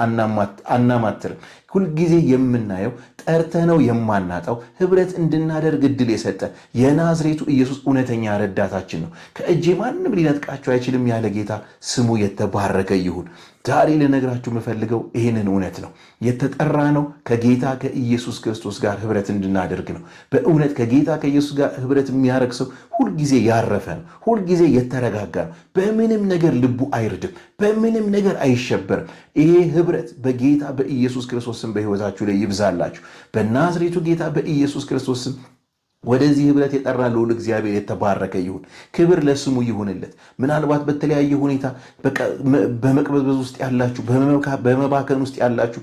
Speaker 1: አናማትርም። ሁልጊዜ የምናየው ጠርተነው የማናጣው ህብረት እንድናደርግ እድል የሰጠ የናዝሬቱ ኢየሱስ እውነተኛ ረዳታችን ነው። ከእጄ ማንም ሊነጥቃቸው አይችልም ያለ ጌታ ስሙ የተባረከ ይሁን። ዛሬ ልነግራችሁ የምፈልገው ይህንን እውነት ነው። የተጠራ ነው ከጌታ ከኢየሱስ ክርስቶስ ጋር ህብረት እንድናደርግ ነው። በእውነት ከጌታ ከኢየሱስ ጋር ህብረት የሚያደርግ ሰው ሁልጊዜ ያረፈ ነው፣ ሁልጊዜ የተረጋጋ ነው። በምንም ነገር ልቡ አይርድም፣ በምንም ነገር አይሸበርም። ይሄ ህብረት በጌታ በኢየሱስ ክርስቶስ ስም በህይወታችሁ ላይ ይብዛላችሁ። በናዝሬቱ ጌታ በኢየሱስ ክርስቶስ ስም ወደዚህ ህብረት የጠራ ልዑል እግዚአብሔር የተባረከ ይሁን። ክብር ለስሙ ይሁንለት። ምናልባት በተለያየ ሁኔታ በመቅበዝበዝ ውስጥ ያላችሁ፣ በመባከን ውስጥ ያላችሁ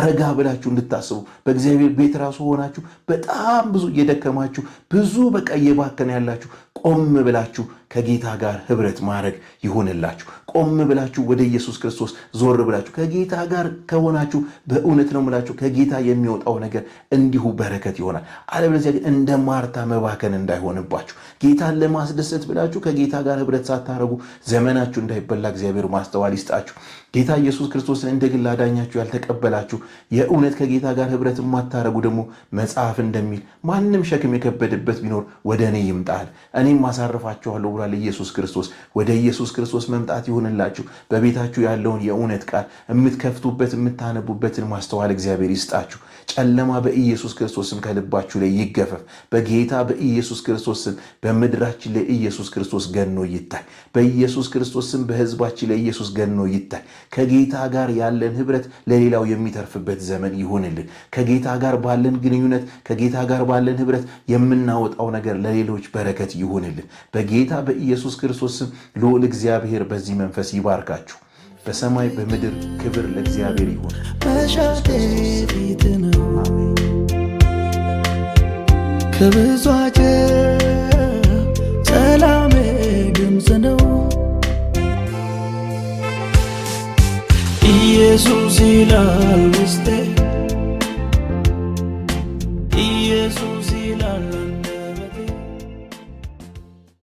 Speaker 1: ረጋ ብላችሁ እንድታስቡ በእግዚአብሔር ቤት ራሱ ሆናችሁ በጣም ብዙ እየደከማችሁ ብዙ በቃ እየባከን ያላችሁ ቆም ብላችሁ ከጌታ ጋር ህብረት ማድረግ ይሁንላችሁ። ቆም ብላችሁ ወደ ኢየሱስ ክርስቶስ ዞር ብላችሁ ከጌታ ጋር ከሆናችሁ በእውነት ነው የምላችሁ ከጌታ የሚወጣው ነገር እንዲሁ በረከት ይሆናል። አለበለዚያ ግን እንደ ማርታ መባከን እንዳይሆንባችሁ ጌታን ለማስደሰት ብላችሁ ከጌታ ጋር ህብረት ሳታረጉ ዘመናችሁ እንዳይበላ እግዚአብሔር ማስተዋል ይስጣችሁ። ጌታ ኢየሱስ ክርስቶስን እንደ ግል አዳኛችሁ ያልተቀበላችሁ የእውነት ከጌታ ጋር ህብረት የማታረጉ ደግሞ መጽሐፍ እንደሚል ማንም ሸክም የከበደበት ቢኖር ወደ እኔ ይምጣል እኔም ማሳረፋችኋለሁ ብሏል ኢየሱስ ክርስቶስ። ወደ ኢየሱስ ክርስቶስ መምጣት ይሁንላችሁ። በቤታችሁ ያለውን የእውነት ቃል የምትከፍቱበት የምታነቡበትን ማስተዋል እግዚአብሔር ይስጣችሁ። ጨለማ በኢየሱስ ክርስቶስም ከልባችሁ ላይ ይገፈፍ። በጌታ በኢየሱስ ክርስቶስም በምድራችን ላይ ኢየሱስ ክርስቶስ ገኖ ይታይ። በኢየሱስ ክርስቶስም በህዝባችን ላይ ኢየሱስ ገኖ ይታይ። ከጌታ ጋር ያለን ህብረት ለሌላው የሚተርፍበት ዘመን ይሁንልን። ከጌታ ጋር ባለን ግንኙነት፣ ከጌታ ጋር ባለን ህብረት የምናወጣው ነገር ለሌሎች በረከት ይሁንልን። በጌታ በኢየሱስ ክርስቶስም ልዑል እግዚአብሔር በዚህ መንፈስ ይባርካችሁ። በሰማይ በምድር ክብር ለእግዚአብሔር ይሁን። መሻቴ ፊት ነው ከብዙ ሰላሜ ድምፅ ነው ኢየሱስ ይላል ውስጤ ኢየሱስ ይላል